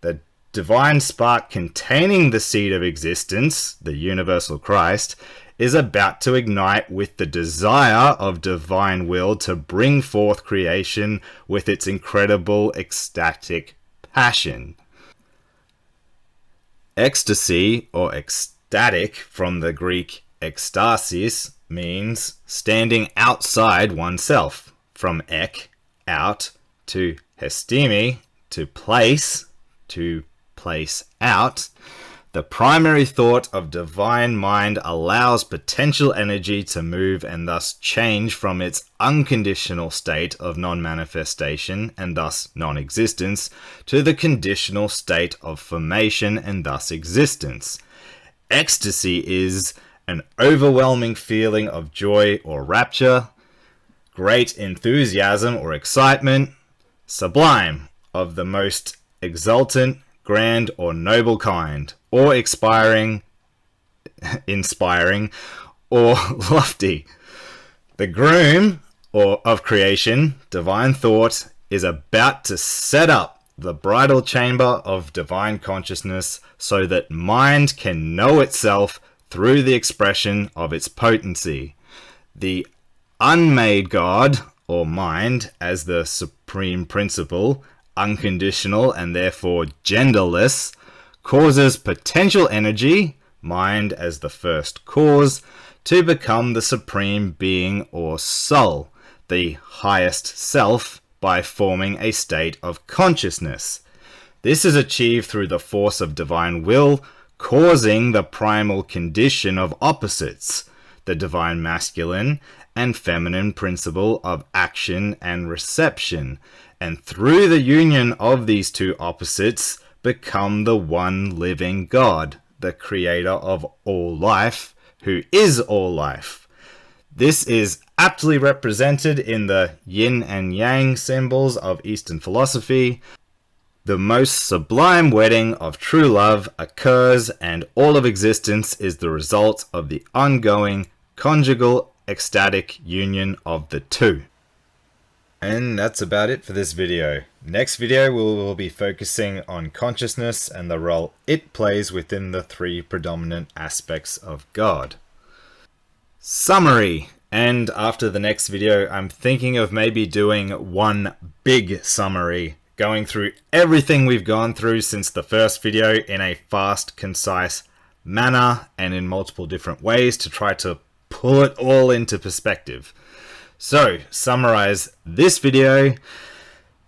The divine spark containing the seed of existence, the universal Christ, is about to ignite with the desire of divine will to bring forth creation with its incredible ecstatic passion. Ecstasy, or ecstatic, from the Greek ekstasis, means standing outside oneself. From ek, out, to hestimi, to place out. The primary thought of divine mind allows potential energy to move and thus change from its unconditional state of non-manifestation and thus non-existence to the conditional state of formation and thus existence. Ecstasy is an overwhelming feeling of joy or rapture, great enthusiasm or excitement, sublime, of the most exultant, grand, or noble kind, or inspiring, or lofty. The groom of creation, divine thought, is about to set up the bridal chamber of divine consciousness so that mind can know itself through the expression of its potency. The unmade God, or mind, as the supreme principle, unconditional and therefore genderless, causes potential energy, mind as the first cause, to become the supreme being or soul, the highest self, by forming a state of consciousness. This is achieved through the force of divine will, causing the primal condition of opposites, the divine masculine and feminine principle of action and reception, and through the union of these two opposites become the one living God, the creator of all life, who is all life. This is aptly represented in the yin and yang symbols of Eastern philosophy. the most sublime wedding of true love occurs, and all of existence is the result of the ongoing conjugal ecstatic union of the two. And that's about it for this video. Next video we will be focusing on consciousness and the role it plays within the three predominant aspects of God. Summary. And after the next video, I'm thinking of maybe doing one big summary, going through everything we've gone through since the first video in a fast, concise manner and in multiple different ways to try to pull it all into perspective. So, summarize this video.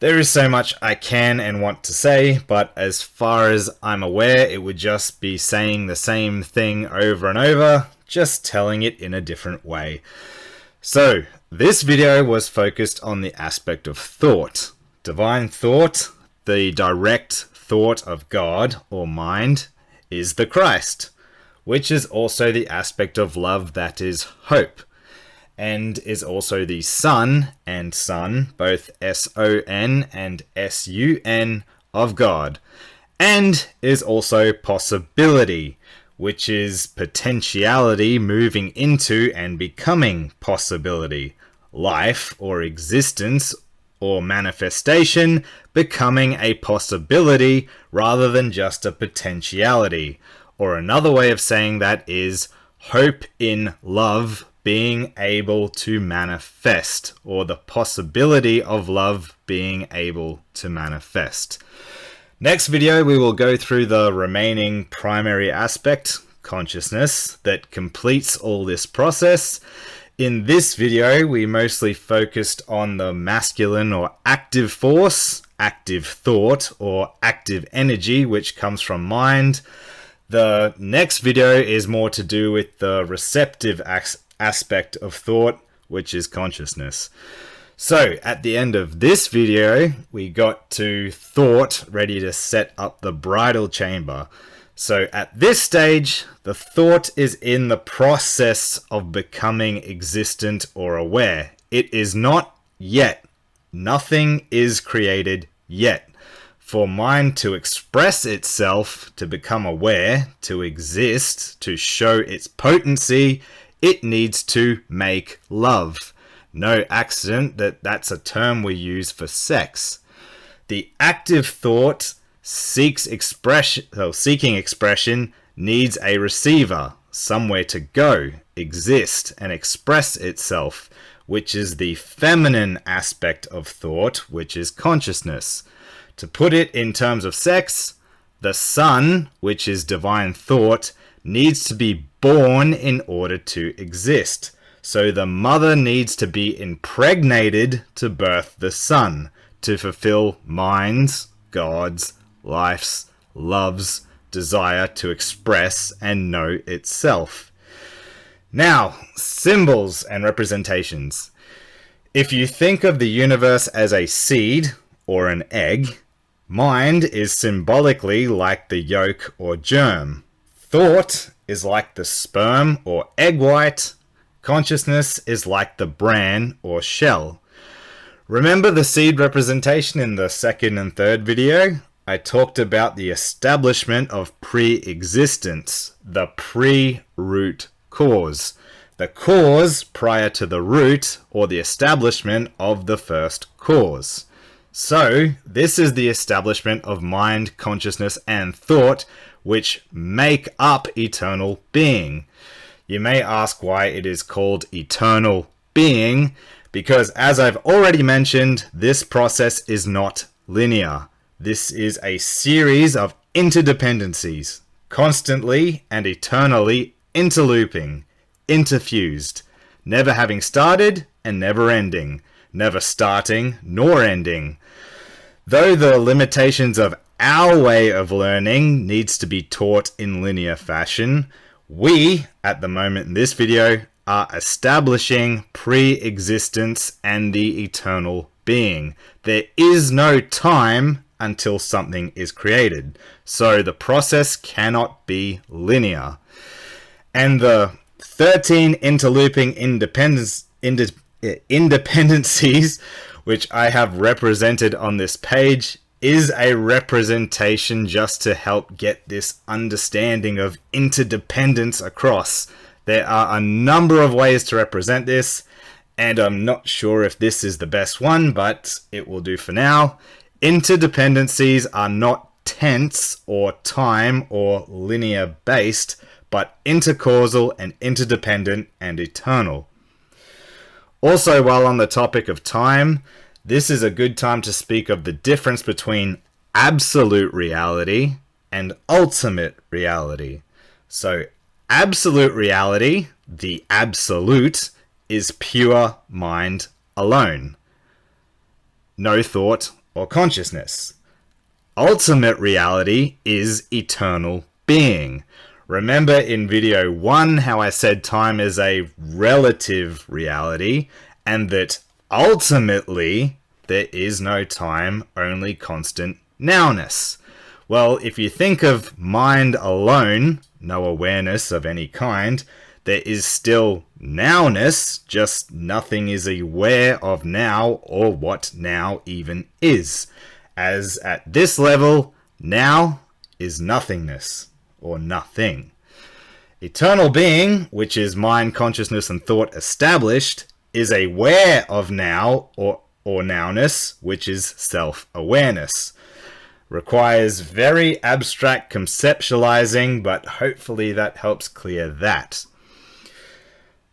There is so much I can and want to say, but as far as I'm aware, it would just be saying the same thing over and over, just telling it in a different way. So, this video was focused on the aspect of thought. Divine thought, the direct thought of God or mind, is the Christ, which is also the aspect of love that is hope, and is also the Son and Son, both S-O-N and S-U-N, of God, and is also possibility, which is potentiality moving into and becoming possibility, life or existence or manifestation becoming a possibility rather than just a potentiality. Or another way of saying that is hope in love being able to manifest, or the possibility of love being able to manifest. Next video, we will go through the remaining primary aspect, consciousness, that completes all this process. In this video, we mostly focused on the masculine or active force, active thought, or active energy, which comes from mind. The next video is more to do with the receptive aspect of thought, which is consciousness. So at the end of this video, we got to thought ready to set up the bridal chamber. So at this stage, the thought is in the process of becoming existent or aware. It is not yet. Nothing is created yet. For mind to express itself, to become aware, to exist, to show its potency, it needs to make love. No accident that that's a term we use for sex. The active thought seeking expression needs a receiver, somewhere to go, exist, and express itself, which is the feminine aspect of thought, which is consciousness. To put it in terms of sex, the son, which is divine thought, needs to be born in order to exist. So the mother needs to be impregnated to birth the son, to fulfill mind's, God's, life's, love's desire to express and know itself. Now, symbols and representations. If you think of the universe as a seed or an egg, mind is symbolically like the yolk or germ. Thought is like the sperm or egg white. Consciousness is like the bran or shell. Remember the seed representation in the second and third video? I talked about the establishment of pre-existence, the pre-root cause. The cause prior to the root or the establishment of the first cause. So, this is the establishment of mind, consciousness, and thought, which make up eternal being. You may ask why it is called eternal being, because as I've already mentioned, this process is not linear. This is a series of interdependencies, constantly and eternally interlooping, interfused, never having started and never ending, never starting nor ending. Though the limitations of our way of learning needs to be taught in linear fashion, we, at the moment in this video, are establishing pre-existence and the eternal being. There is no time until something is created, so the process cannot be linear. And the 13 interlooping independencies, which I have represented on this page, is a representation just to help get this understanding of interdependence across. There are a number of ways to represent this, and I'm not sure if this is the best one, but it will do for now. Interdependencies are not tense or time or linear based, but intercausal and interdependent and eternal. Also, while on the topic of time, this is a good time to speak of the difference between absolute reality and ultimate reality. So, absolute reality, the absolute, is pure mind alone. No thought or consciousness. Ultimate reality is eternal being. Remember in video 1 how I said time is a relative reality and that ultimately there is no time, only constant nowness. Well, if you think of mind alone, no awareness of any kind, there is still nowness, just nothing is aware of now or what now even is. As at this level, now is nothingness or nothing. Eternal being, which is mind, consciousness, and thought established, is aware of now or nowness, which is self-awareness. Requires very abstract conceptualizing, but hopefully that helps clear that.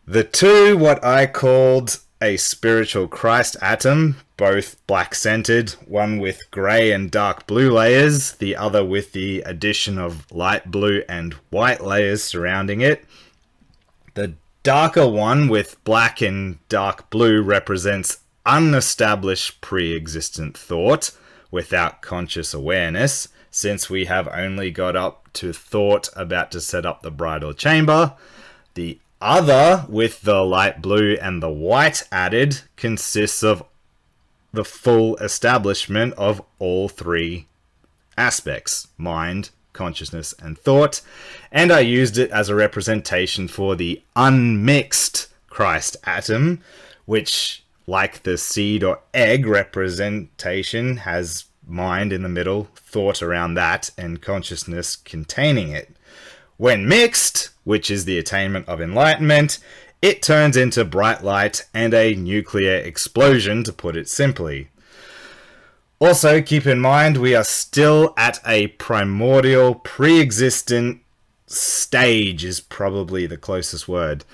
The two, what I called a spiritual Christ atom, both black-centered, one with grey and dark blue layers, the other with the addition of light blue and white layers surrounding it. The darker one with black and dark blue represents unestablished pre-existent thought without conscious awareness, since we have only got up to thought about to set up the bridal chamber. The other, with the light blue and the white added, consists of the full establishment of all three aspects: mind, consciousness, and thought, and I used it as a representation for the unmixed Christ atom, which, like the seed or egg representation, has mind in the middle, thought around that, and consciousness containing it. When mixed, which is the attainment of enlightenment, it turns into bright light and a nuclear explosion, to put it simply. Also, keep in mind, we are still at a primordial, pre-existent stage, is probably the closest word.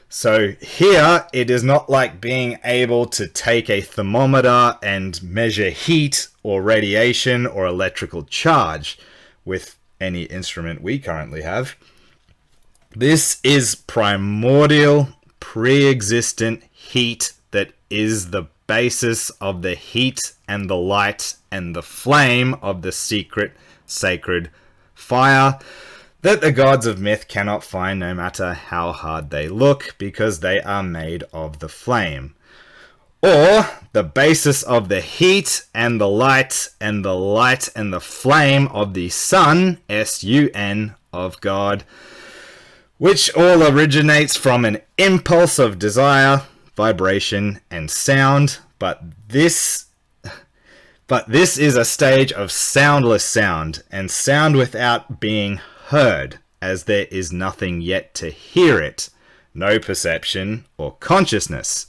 So here, it is not like being able to take a thermometer and measure heat or radiation or electrical charge with any instrument we currently have. This is primordial, pre-existent heat that is the basis of the heat and the light and the flame of the secret, sacred fire that the gods of myth cannot find no matter how hard they look, because they are made of the flame. Or the basis of the heat and the light and the light and the flame of the sun, S-U-N, of God, which all originates from an impulse of desire, vibration, and sound, but this is a stage of soundless sound, and sound without being heard, as there is nothing yet to hear it, no perception or consciousness.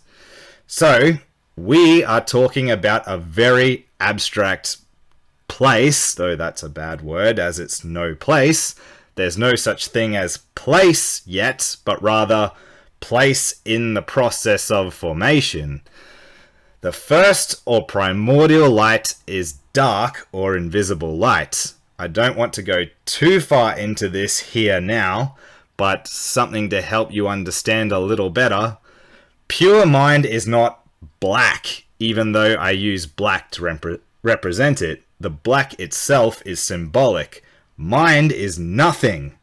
So, we are talking about a very abstract place, though that's a bad word, as it's no place. There's no such thing as place yet, but rather place in the process of formation. The first or primordial light is dark or invisible light. I don't want to go too far into this here now, but something to help you understand a little better. Pure mind is not black, even though I use black to represent it. The black itself is symbolic. Mind is nothing.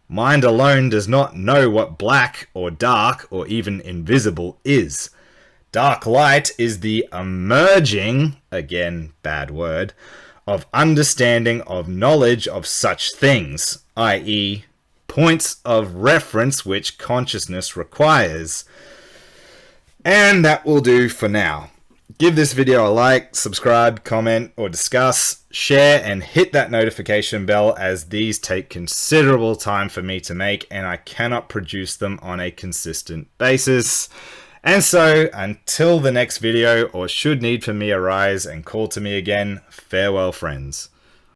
Mind alone does not know what black or dark or even invisible is. Dark light is the emerging, again, bad word, of understanding of knowledge of such things, i.e., points of reference which consciousness requires. And that will do for now. Give this video a like, subscribe, comment, or discuss, share, and hit that notification bell, as these take considerable time for me to make and I cannot produce them on a consistent basis. And so, until the next video, or should need for me arise and call to me again, farewell friends.